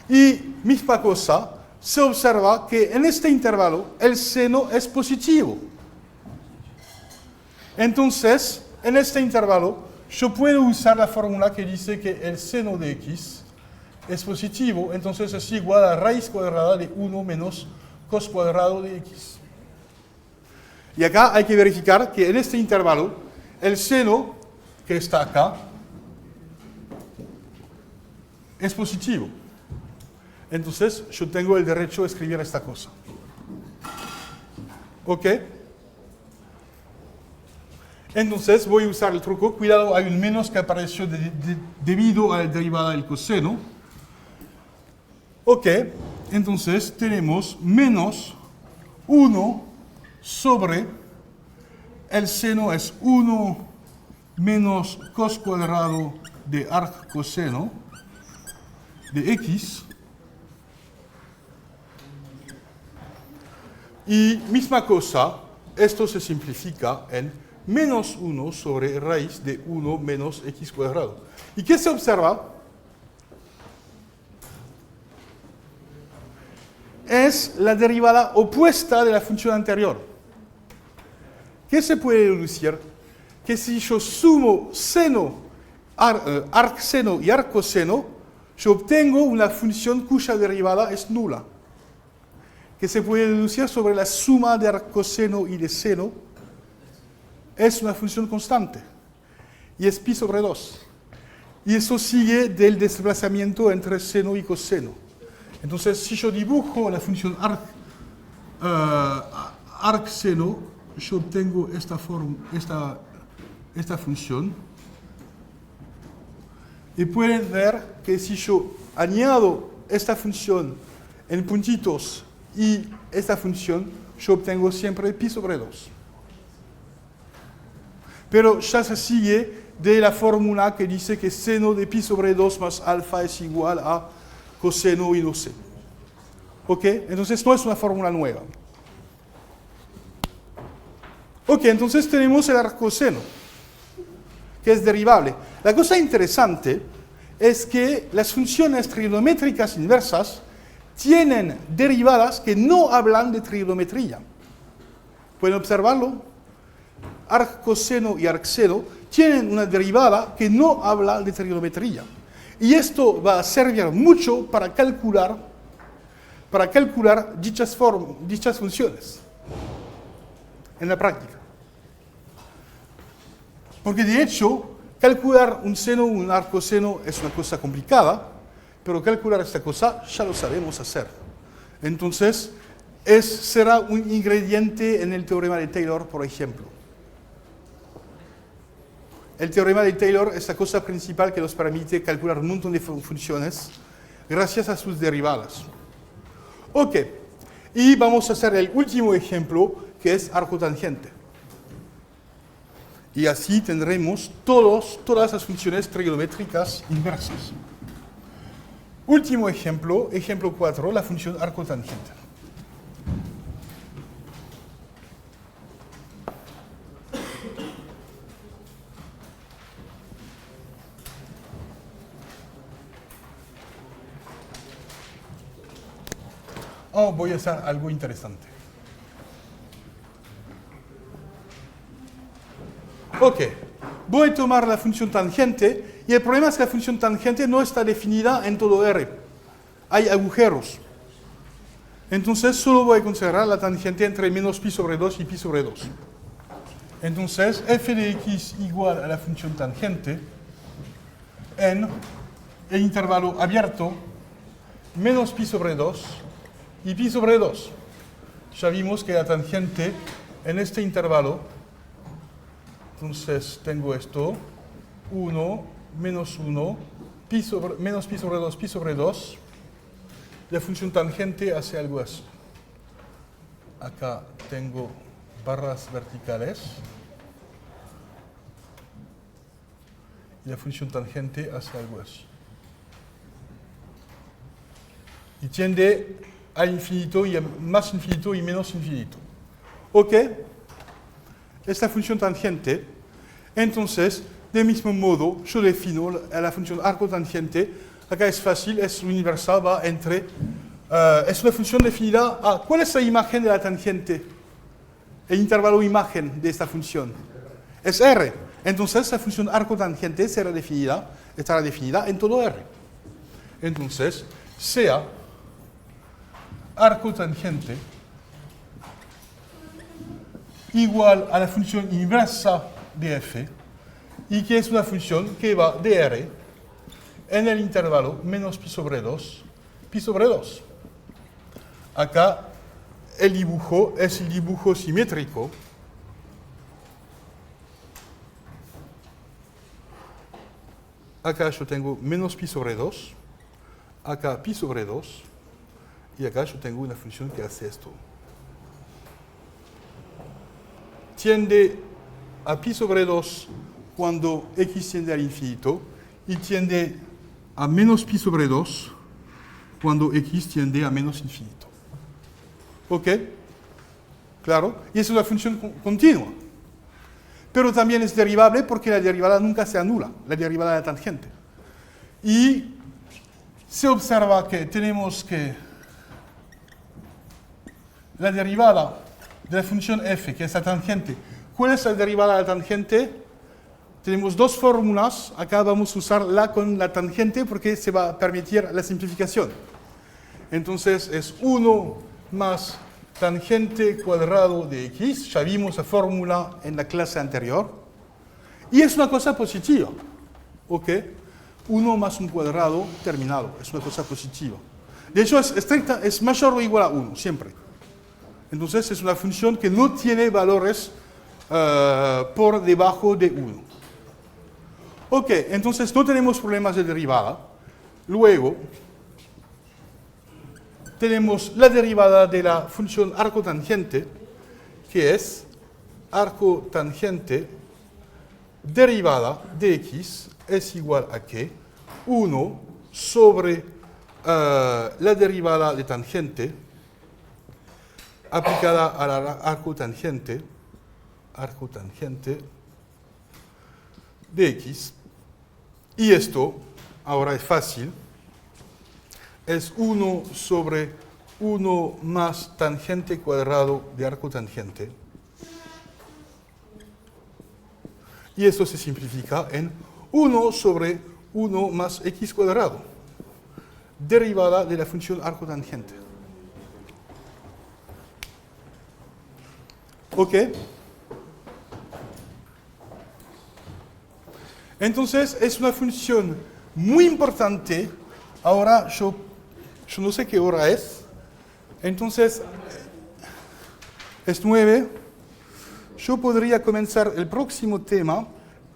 Y misma cosa, se observa que en este intervalo el seno es positivo. Entonces, en este intervalo, yo puedo usar la fórmula que dice que el seno de x es positivo, entonces es igual a raíz cuadrada de 1 menos cos cuadrado de x. Y acá hay que verificar que en este intervalo, el seno que está acá es positivo. Entonces, yo tengo el derecho a escribir esta cosa. ¿Ok? Entonces, voy a usar el truco. Cuidado, hay un menos que apareció debido a la derivada del coseno. Ok, entonces tenemos menos 1 sobre, el seno es 1 menos cos cuadrado de arc coseno de x. Y misma cosa, esto se simplifica en menos 1 sobre raíz de 1 menos x cuadrado. ¿Y qué se observa? Es la derivada opuesta de la función anterior. ¿Qué se puede deducir? Que si yo sumo seno, arc seno y arc coseno, yo obtengo una función cuya derivada es nula. Que se puede deducir sobre la suma de arc coseno y de seno, es una función constante. Y es pi sobre 2. Y eso sigue del desplazamiento entre seno y coseno. Entonces, si yo dibujo la función arc seno, yo obtengo esta función. Y pueden ver que si yo añado esta función en puntitos y esta función, yo obtengo siempre pi sobre 2. Pero ya se sigue de la fórmula que dice que seno de pi sobre 2 más alfa es igual a coseno y no sé. ¿Ok? Entonces no es una fórmula nueva. Ok, entonces tenemos el arc coseno, que es derivable. La cosa interesante es que las funciones trigonométricas inversas tienen derivadas que no hablan de trigonometría. ¿Pueden observarlo? Arc coseno y arc seno tienen una derivada que no habla de trigonometría. Y esto va a servir mucho para calcular dichas funciones en la práctica. Porque de hecho, calcular un seno o un arc coseno es una cosa complicada, pero calcular esta cosa ya lo sabemos hacer. Entonces, será un ingrediente en el teorema de Taylor, por ejemplo. El teorema de Taylor es la cosa principal que nos permite calcular un montón de funciones gracias a sus derivadas. Ok, y vamos a hacer el último ejemplo, que es arco tangente. Y así tendremos todas las funciones trigonométricas inversas. Último ejemplo, ejemplo 4, la función arco tangente. Oh, voy a hacer algo interesante. Ok, voy a tomar la función tangente y el problema es que la función tangente no está definida en todo R. Hay agujeros. Entonces solo voy a considerar la tangente entre menos pi sobre 2 y pi sobre 2. Entonces f de x igual a la función tangente en el intervalo abierto menos pi sobre 2 y pi sobre 2. Ya vimos que la tangente en este intervalo, entonces tengo esto, 1, menos 1, menos pi sobre 2, pi sobre 2. La función tangente hace algo así. Acá tengo barras verticales. Y la función tangente hace algo así. Y tiende al infinito y a más infinito y menos infinito. ¿Ok? Esta función tangente. Entonces, del mismo modo, yo defino la función arco tangente. Acá es fácil, es universal, va entre... es una función definida a... ¿Cuál es la imagen de la tangente? El intervalo imagen de esta función. Es R. Entonces, la función arco tangente estará definida en todo R. Entonces, sea arco tangente igual a la función inversa de f, y que es una función que va de R en el intervalo menos pi sobre 2, pi sobre 2. Acá el dibujo es el dibujo simétrico. Acá yo tengo menos pi sobre 2, acá pi sobre 2, y acá yo tengo una función que hace esto. Tiende a pi sobre 2 cuando x tiende al infinito y tiende a menos pi sobre 2 cuando x tiende a menos infinito. ¿Ok? Claro. Y es una función continua. Pero también es derivable porque la derivada nunca se anula, la derivada de la tangente. Y se observa que tenemos que la derivada de la función f, que es la tangente. ¿Cuál es la derivada de la tangente? Tenemos dos fórmulas. Acá vamos a usarla con la tangente porque se va a permitir la simplificación. Entonces es 1 más tangente cuadrado de x. Ya vimos la fórmula en la clase anterior. Y es una cosa positiva. ¿Ok? 1 más un cuadrado terminado. Es una cosa positiva. De hecho, es mayor o igual a 1, siempre. Entonces es una función que no tiene valores por debajo de 1. Ok, entonces no tenemos problemas de derivada. Luego, tenemos la derivada de la función arco tangente, que es arco tangente derivada de x es igual a que 1 sobre la derivada de tangente aplicada al arco tangente de x. Y esto, ahora es fácil, es 1 sobre 1 más tangente cuadrado de arco tangente. Y esto se simplifica en 1 sobre 1 más x cuadrado, derivada de la función arco tangente. ¿Ok? Entonces, es una función muy importante. Ahora, yo no sé qué hora es. Entonces, es 9. Yo podría comenzar el próximo tema,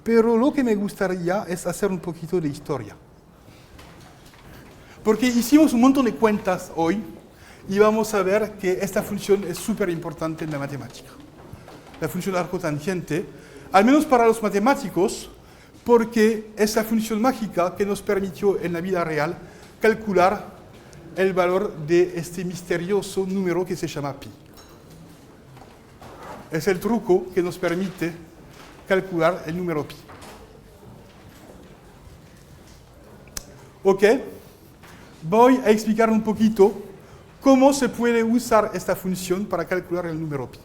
pero lo que me gustaría es hacer un poquito de historia. Porque hicimos un montón de cuentas hoy y vamos a ver que esta función es súper importante en la matemática. La función arcotangente, al menos para los matemáticos, porque es la función mágica que nos permitió en la vida real calcular el valor de este misterioso número que se llama pi. Es el truco que nos permite calcular el número pi. ¿Ok? Voy a explicar un poquito cómo se puede usar esta función para calcular el número pi.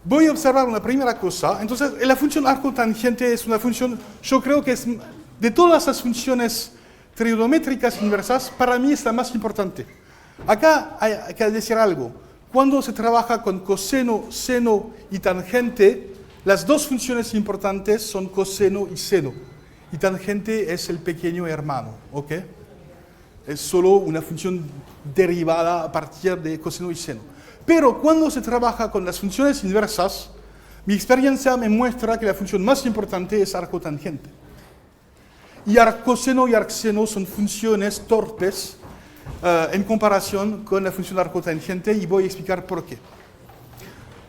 Voy a observar una primera cosa. Entonces, la función arcotangente es una función, yo creo que es, de todas las funciones trigonométricas inversas, para mí es la más importante. Acá hay que decir algo. Cuando se trabaja con coseno, seno y tangente, las dos funciones importantes son coseno y seno. Y tangente es el pequeño hermano, ¿ok? Es solo una función derivada a partir de coseno y seno. Pero cuando se trabaja con las funciones inversas, mi experiencia me muestra que la función más importante es arcotangente. Y arcoseno y arcseno son funciones torpes en comparación con la función arcotangente y voy a explicar por qué.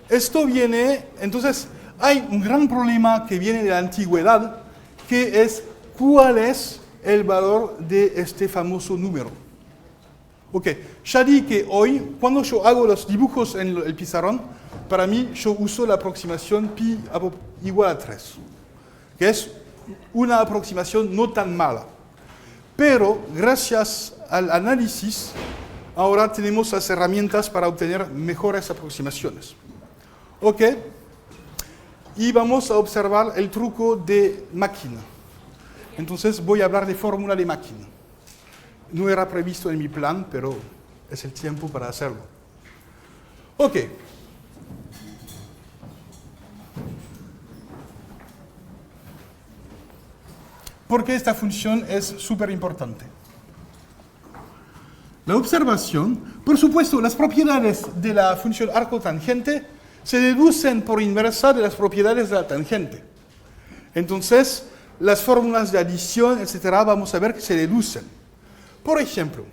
Esto viene, entonces, hay un gran problema que viene de la antigüedad, que es cuál es el valor de este famoso número. Ok, ya di que hoy, cuando yo hago los dibujos en el pizarrón, para mí yo uso la aproximación pi igual a 3, que es una aproximación no tan mala. Pero gracias al análisis, ahora tenemos las herramientas para obtener mejores aproximaciones. Ok, y vamos a observar el truco de máquina. Entonces voy a hablar de fórmula de máquina. No era previsto en mi plan, pero es el tiempo para hacerlo. Ok. Porque esta función es súper importante. La observación, por supuesto, las propiedades de la función arcotangente se deducen por inversa de las propiedades de la tangente. Entonces, las fórmulas de adición, etcétera, vamos a ver que se deducen. Por ejemplo,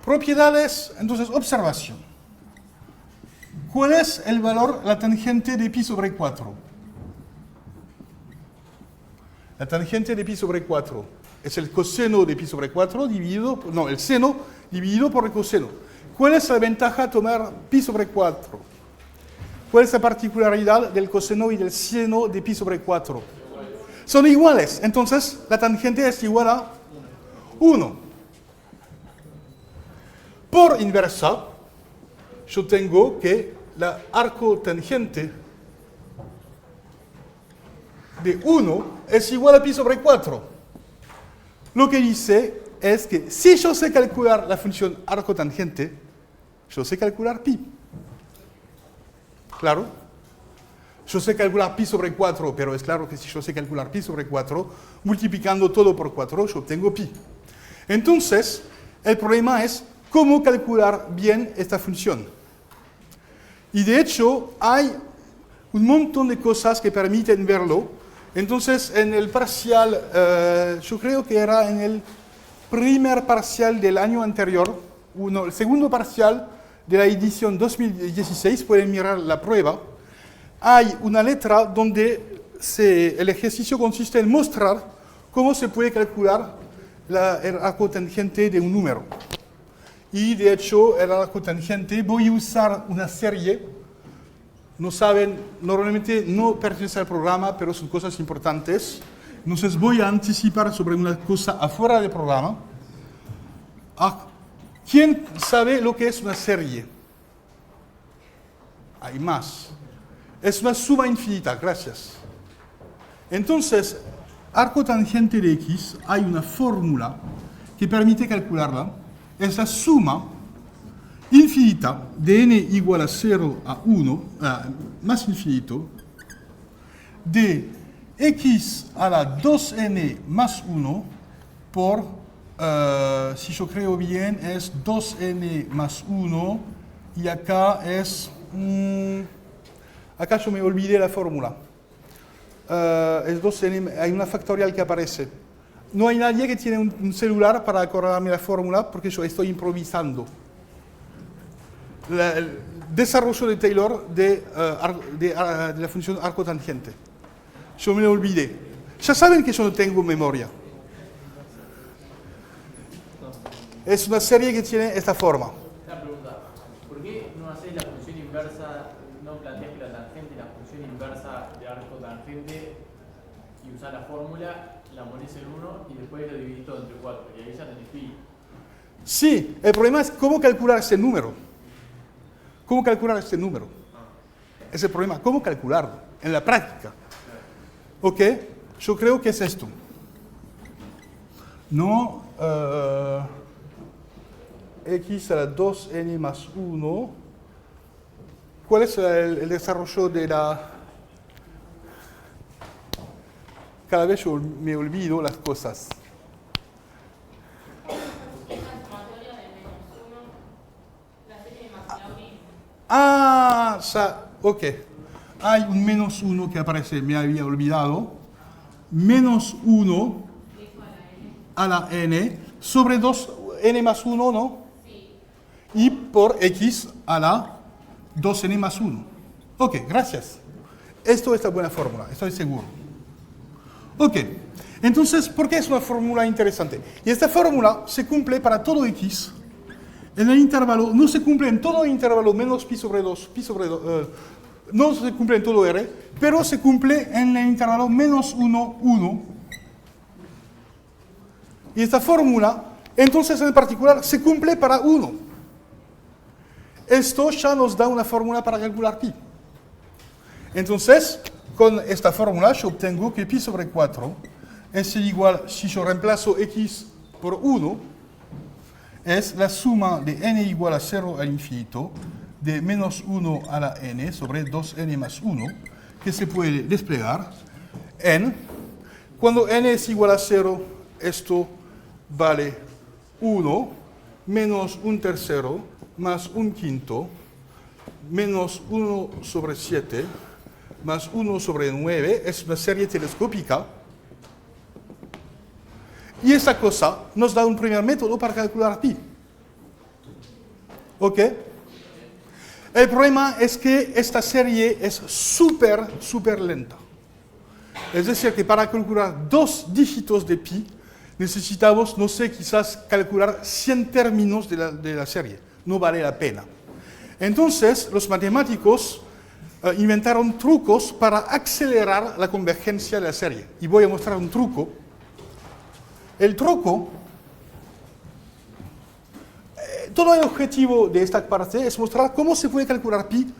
propiedades, entonces observación. ¿Cuál es el valor, la tangente de pi sobre 4? La tangente de pi sobre 4 es el coseno de pi sobre 4 dividido, no, el seno dividido por el coseno. ¿Cuál es la ventaja de tomar pi sobre 4? ¿Cuál es la particularidad del coseno y del seno de pi sobre 4? Son iguales, entonces la tangente es igual a 1. Por inversa, yo tengo que la arcotangente de 1 es igual a pi sobre 4. Lo que dice es que si yo sé calcular la función arcotangente, yo sé calcular pi. ¿Claro? Yo sé calcular pi sobre 4, pero es claro que si yo sé calcular pi sobre 4, multiplicando todo por 4, yo obtengo pi. Entonces, el problema es cómo calcular bien esta función. Y de hecho, hay un montón de cosas que permiten verlo. Entonces, en el parcial, yo creo que era en el primer parcial del año anterior, el segundo parcial de la edición 2016, pueden mirar la prueba, hay una letra donde el ejercicio consiste en mostrar cómo se puede calcular el arcotangente de un número. Y de hecho, el arcotangente, voy a usar una serie, no saben, normalmente no pertenece al programa, pero son cosas importantes. Entonces voy a anticipar sobre una cosa afuera del programa. ¿Quién sabe lo que es una serie? Hay más. Es una suma infinita, gracias. Entonces, arcotangente de x, hay una fórmula que permite calcularla. Es la suma infinita de n igual a 0 a 1, más infinito, de x a la 2n más 1 por, si yo creo bien, es 2n más 1 y acá es, acá yo me olvidé la fórmula. es 2n, hay una factorial que aparece. No hay nadie que tiene un celular para acordarme la fórmula porque yo estoy improvisando. El desarrollo de Taylor de la función arco tangente. Yo me lo olvidé. Ya saben que yo no tengo memoria. Es una serie que tiene esta forma. Una pregunta. ¿Por qué no haces la función inversa, no planteas que la tangente, la función inversa de arco tangente y usás la fórmula, la pones en 1 y después lo dividís todo entre 4? Y ahí ya tenés pi. Sí, el problema es cómo calcular ese número. ¿Cómo calcular este número? Es el problema. ¿Cómo calcularlo? En la práctica. ¿Ok? Yo creo que es esto. No, x a la 2n más 1. ¿Cuál es el desarrollo de la...? Cada vez yo me olvido las cosas. Ah, ok. Hay un menos 1 que aparece, me había olvidado. Menos 1 a la n sobre 2n más 1, ¿no? Sí. Y por x a la 2n más 1. Ok, gracias. Esto es la buena fórmula, estoy seguro. Ok, entonces, ¿por qué es una fórmula interesante? Y esta fórmula se cumple para todo x. En el intervalo, no se cumple en todo el intervalo menos pi sobre 2, no se cumple en todo R, pero se cumple en el intervalo menos 1, 1. Y esta fórmula, entonces en particular, se cumple para 1. Esto ya nos da una fórmula para calcular pi. Entonces, con esta fórmula yo obtengo que pi sobre 4 es igual, si yo reemplazo x por 1, es la suma de n igual a 0 al infinito de menos 1 a la n sobre 2n más 1, que se puede desplegar en, cuando n es igual a 0, esto vale 1, menos 1/3, más 1/5, menos 1 sobre 7, más 1 sobre 9, es una serie telescópica. Y esta cosa nos da un primer método para calcular pi. ¿Ok? El problema es que esta serie es súper lenta. Es decir, que para calcular 2 dígitos de pi, necesitamos, no sé, quizás calcular 100 términos de la serie. No vale la pena. Entonces, los matemáticos inventaron trucos para acelerar la convergencia de la serie. Y voy a mostrar un truco. El truco, todo el objetivo de esta parte es mostrar cómo se puede calcular pi,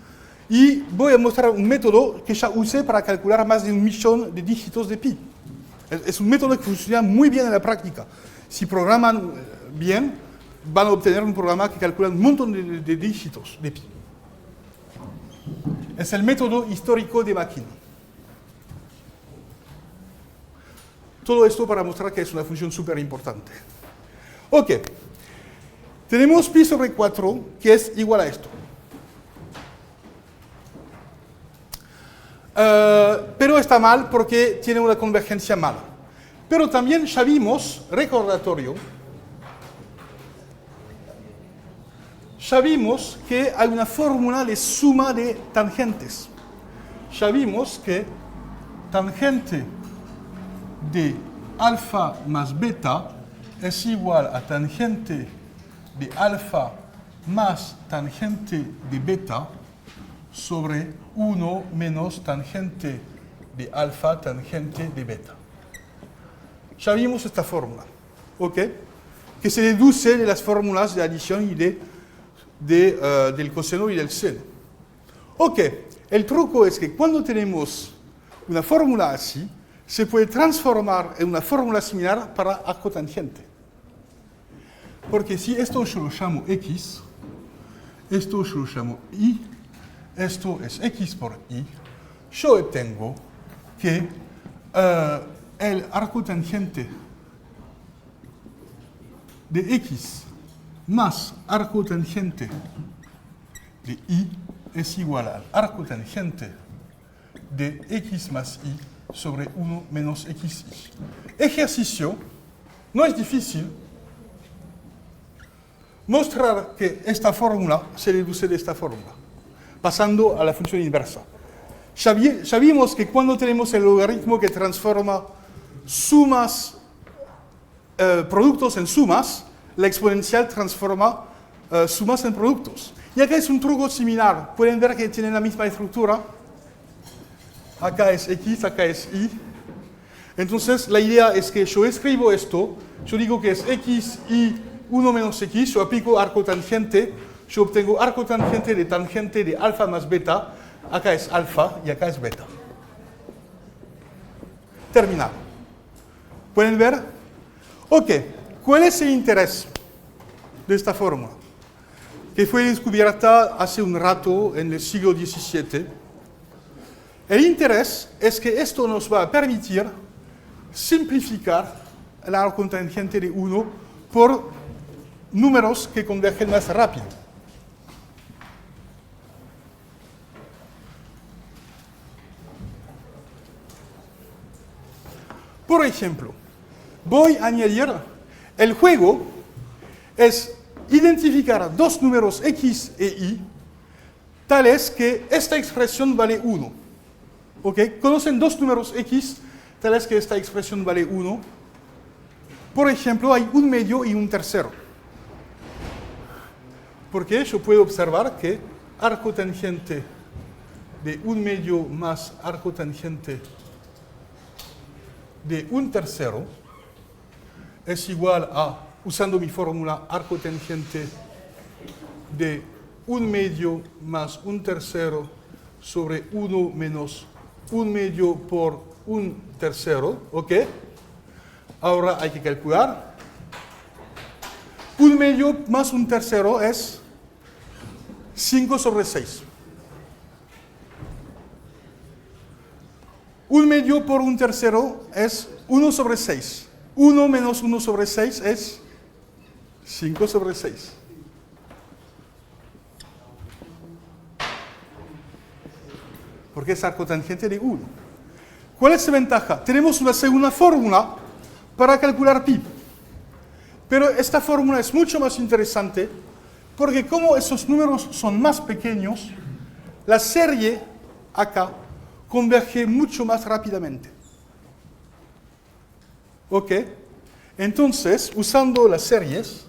y voy a mostrar un método que ya usé para calcular más de 1 millón de dígitos de pi. Es un método que funciona muy bien en la práctica. Si programan bien, van a obtener un programa que calcula un montón de dígitos de pi. Es el método histórico de máquina. Todo esto para mostrar que es una función súper importante. Ok. Tenemos pi sobre 4, que es igual a esto. Pero está mal porque tiene una convergencia mala. Pero también ya vimos, recordatorio, ya vimos que hay una fórmula de suma de tangentes. Ya vimos que tangente de alfa más beta es igual a tangente de alfa más tangente de beta sobre 1 menos tangente de alfa tangente de beta. Ya vimos esta fórmula, ¿ok? Que se deduce de las fórmulas de adición y del coseno y del seno. Ok, el truco es que cuando tenemos una fórmula así, se puede transformar en una fórmula similar para arco tangente. Porque si esto yo lo llamo x, esto yo lo llamo y, esto es x por y, yo obtengo que el arco tangente de x más arco tangente de y es igual al arco tangente de x más y sobre 1 menos xi. Ejercicio, no es difícil mostrar que esta fórmula se deduce de esta fórmula, pasando a la función inversa. Ya vimos que cuando tenemos el logaritmo que transforma sumas, productos en sumas, la exponencial transforma sumas en productos. Y acá es un truco similar. Pueden ver que tienen la misma estructura. Acá es x, acá es y. Entonces, la idea es que yo escribo esto, yo digo que es x y 1 menos x, yo aplico arco tangente, yo obtengo arco tangente de alfa más beta, acá es alfa y acá es beta. Terminado. ¿Pueden ver? Ok, ¿cuál es el interés de esta fórmula? Que fue descubierta hace un rato en el siglo XVII. El interés es que esto nos va a permitir simplificar el arco tangente de 1 por números que convergen más rápido. Por ejemplo, voy a añadir, el juego es identificar dos números x e y, tales que esta expresión vale 1. ¿Ok? ¿Conocen dos números x tales que esta expresión vale 1? Por ejemplo, hay un medio y un tercero. Porque yo puedo observar que arco tangente de un medio más arco tangente de un tercero es igual a, usando mi fórmula, arco tangente de un medio más un tercero sobre 1 menos un medio por un tercero, ¿ok? Ahora hay que calcular. Un medio más un tercero es 5 sobre 6. Un medio por un tercero es 1 sobre 6. 1 menos 1 sobre 6 es 5 sobre 6. Porque es arco tangente de 1. ¿Cuál es la ventaja? Tenemos una segunda fórmula para calcular pi. Pero esta fórmula es mucho más interesante porque como esos números son más pequeños, la serie acá converge mucho más rápidamente. ¿Ok? Entonces, usando las series,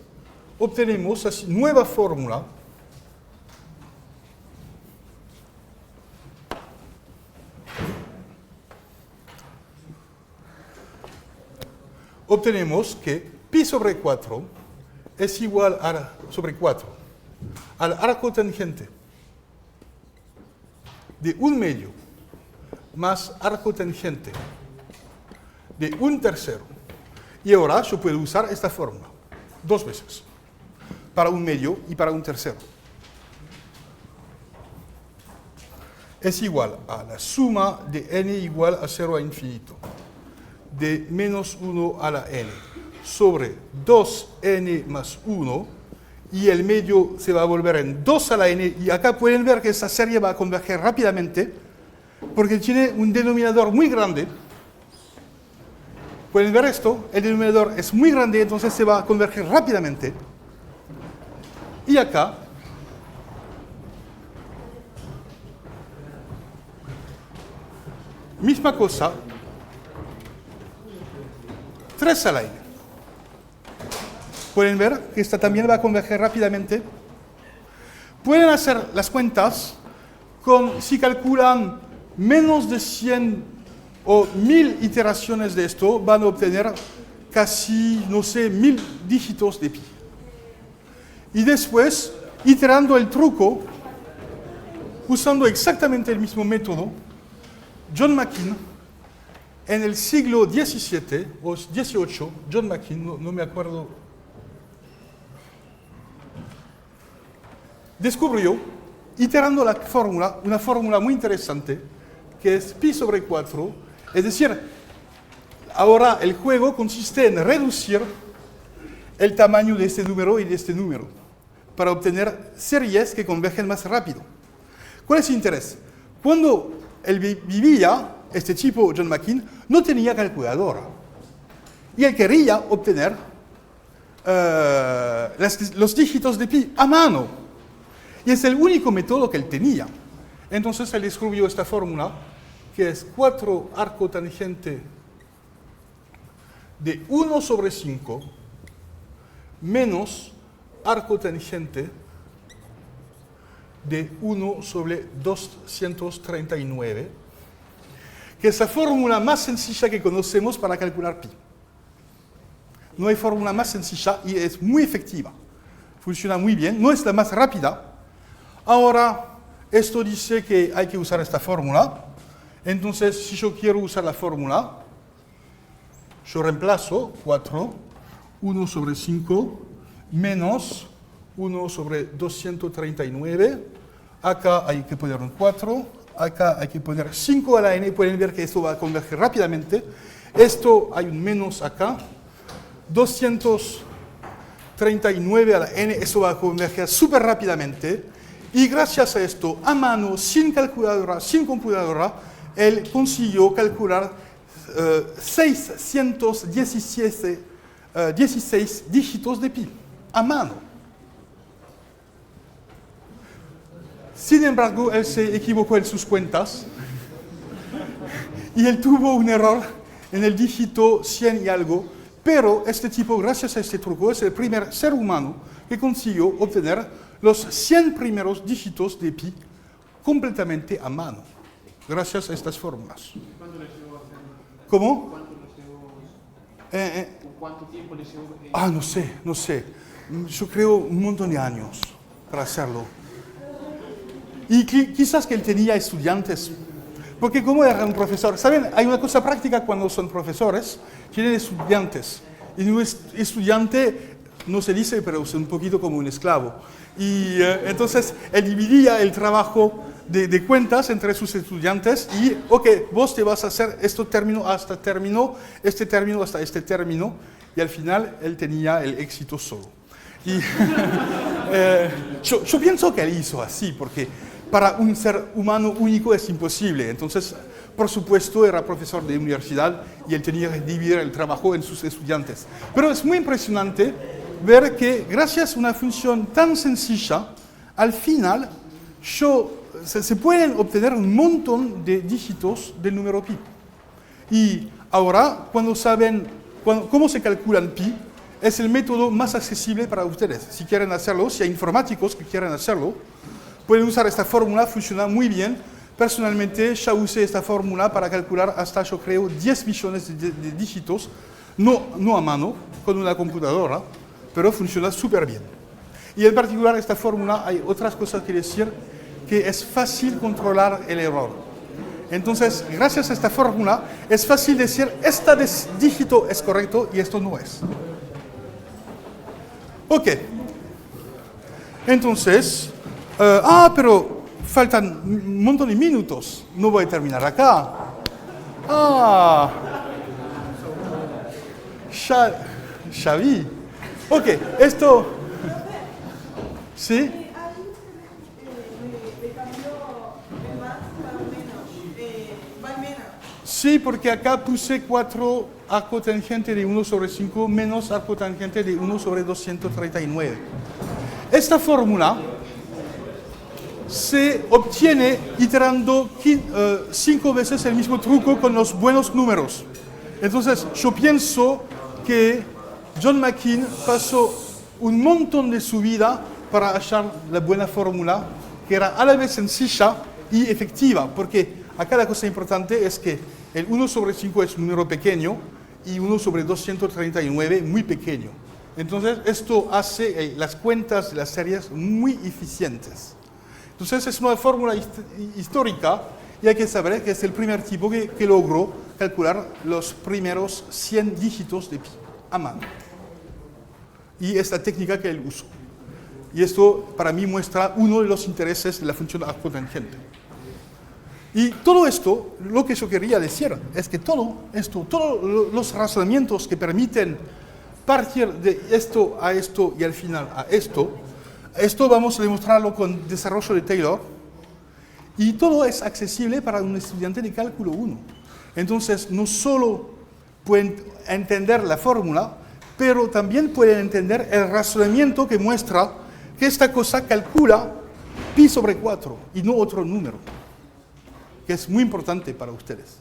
obtenemos así nueva fórmula. Obtenemos que pi sobre 4 es igual a, sobre 4 al arco tangente de un medio más arco tangente de un tercero. Y ahora yo puedo usar esta fórmula dos veces, para un medio y para un tercero. Es igual a la suma de n igual a 0 a infinito, de menos 1 a la n, sobre 2n más 1, y el medio se va a volver en 2 a la n, y acá pueden ver que esta serie va a converger rápidamente, porque tiene un denominador muy grande. ¿Pueden ver esto? El denominador es muy grande, entonces se va a converger rápidamente. Y acá, misma cosa, 3 a la n. ¿Pueden ver que esta también va a converger rápidamente? Pueden hacer las cuentas si calculan menos de 100 o 1000 iteraciones de esto, van a obtener casi, no sé, 1000 dígitos de pi. Y después, iterando el truco, usando exactamente el mismo método, John McKean, en el siglo XVII o XVIII, John McKean, no me acuerdo, descubrió, iterando la fórmula, una fórmula muy interesante, que es pi sobre 4, es decir, ahora el juego consiste en reducir el tamaño de este número y de este número, para obtener series que convergen más rápido. ¿Cuál es el interés? Cuando él vivía, este tipo, John McKean, no tenía calculadora. Y él quería obtener los dígitos de pi a mano. Y es el único método que él tenía. Entonces él descubrió esta fórmula, que es 4 arco tangente de 1 sobre 5 menos arco tangente de 1 sobre 239, que es la fórmula más sencilla que conocemos para calcular pi. No hay fórmula más sencilla y es muy efectiva. Funciona muy bien, no es la más rápida. Ahora, esto dice que hay que usar esta fórmula. Entonces, si yo quiero usar la fórmula, yo reemplazo 4, 1 sobre 5, menos 1 sobre 239. Acá hay que poner un 4, acá hay que poner 5 a la n. Pueden ver que esto va a converger rápidamente. Esto hay un menos acá. 239 a la n, eso va a converger súper rápidamente. Y gracias a esto, a mano, sin calculadora, sin computadora, él consiguió calcular 616 dígitos de pi, a mano. Sin embargo, él se equivocó en sus cuentas y él tuvo un error en el dígito 100 y algo, pero este tipo, gracias a este truco, es el primer ser humano que consiguió obtener los 100 primeros dígitos de pi completamente a mano, gracias a estas fórmulas. ¿Cuánto le llevó a hacerlo? ¿Cómo? ¿Cuánto tiempo le llevó? No sé. Yo creo un montón de años para hacerlo. Y quizás que él tenía estudiantes, porque como era un profesor, ¿saben? Hay una cosa práctica cuando son profesores, tienen estudiantes. Y un estudiante no se dice, pero es un poquito como un esclavo. Y entonces él dividía el trabajo de cuentas entre sus estudiantes y, ok, vos te vas a hacer este término hasta término, este término hasta este término, y al final él tenía el éxito solo. Y yo pienso que él hizo así, porque para un ser humano único es imposible. Entonces, por supuesto, era profesor de universidad y él tenía que dividir el trabajo en sus estudiantes. Pero es muy impresionante ver que gracias a una función tan sencilla, al final se pueden obtener un montón de dígitos del número pi. Y ahora, cuando saben cómo se calculan pi, es el método más accesible para ustedes. Si quieren hacerlo, si hay informáticos que quieren hacerlo, pueden usar esta fórmula, funciona muy bien. Personalmente ya usé esta fórmula para calcular hasta, yo creo, 10 millones de dígitos, no a mano, con una computadora, pero funciona súper bien. Y en particular esta fórmula hay otras cosas que decir, que es fácil controlar el error. Entonces, gracias a esta fórmula, es fácil decir, este dígito es correcto y esto no es. Ok. Entonces, pero faltan un montón de minutos. No voy a terminar acá. Ya vi. Ok, esto... ¿Sí? Sí, porque acá puse 4 arco tangente de 1 sobre 5 menos arco tangente de 1 sobre 239. Esta fórmula se obtiene iterando 5 veces el mismo truco con los buenos números. Entonces, yo pienso que John McKean pasó un montón de su vida para hallar la buena fórmula, que era a la vez sencilla y efectiva, porque acá la cosa importante es que el 1 sobre 5 es un número pequeño y 1 sobre 239 muy pequeño. Entonces, esto hace las cuentas de las series muy eficientes. Entonces, es una fórmula histórica y hay que saber que es el primer tipo que logró calcular los primeros 100 dígitos de pi a mano. Y es la técnica que él usó. Y esto, para mí, muestra uno de los intereses de la función arcotangente. Y todo esto, lo que yo quería decir, es que todos los razonamientos que permiten partir de esto a esto y al final a esto vamos a demostrarlo con desarrollo de Taylor, y todo es accesible para un estudiante de cálculo 1. Entonces, no solo pueden entender la fórmula, pero también pueden entender el razonamiento que muestra que esta cosa calcula pi sobre 4 y no otro número, que es muy importante para ustedes.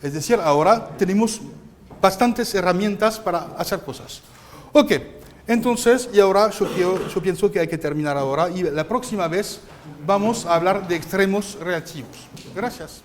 Es decir, ahora tenemos bastantes herramientas para hacer cosas. Ok, entonces, y ahora yo pienso que hay que terminar ahora y la próxima vez vamos a hablar de extremos reactivos. Gracias.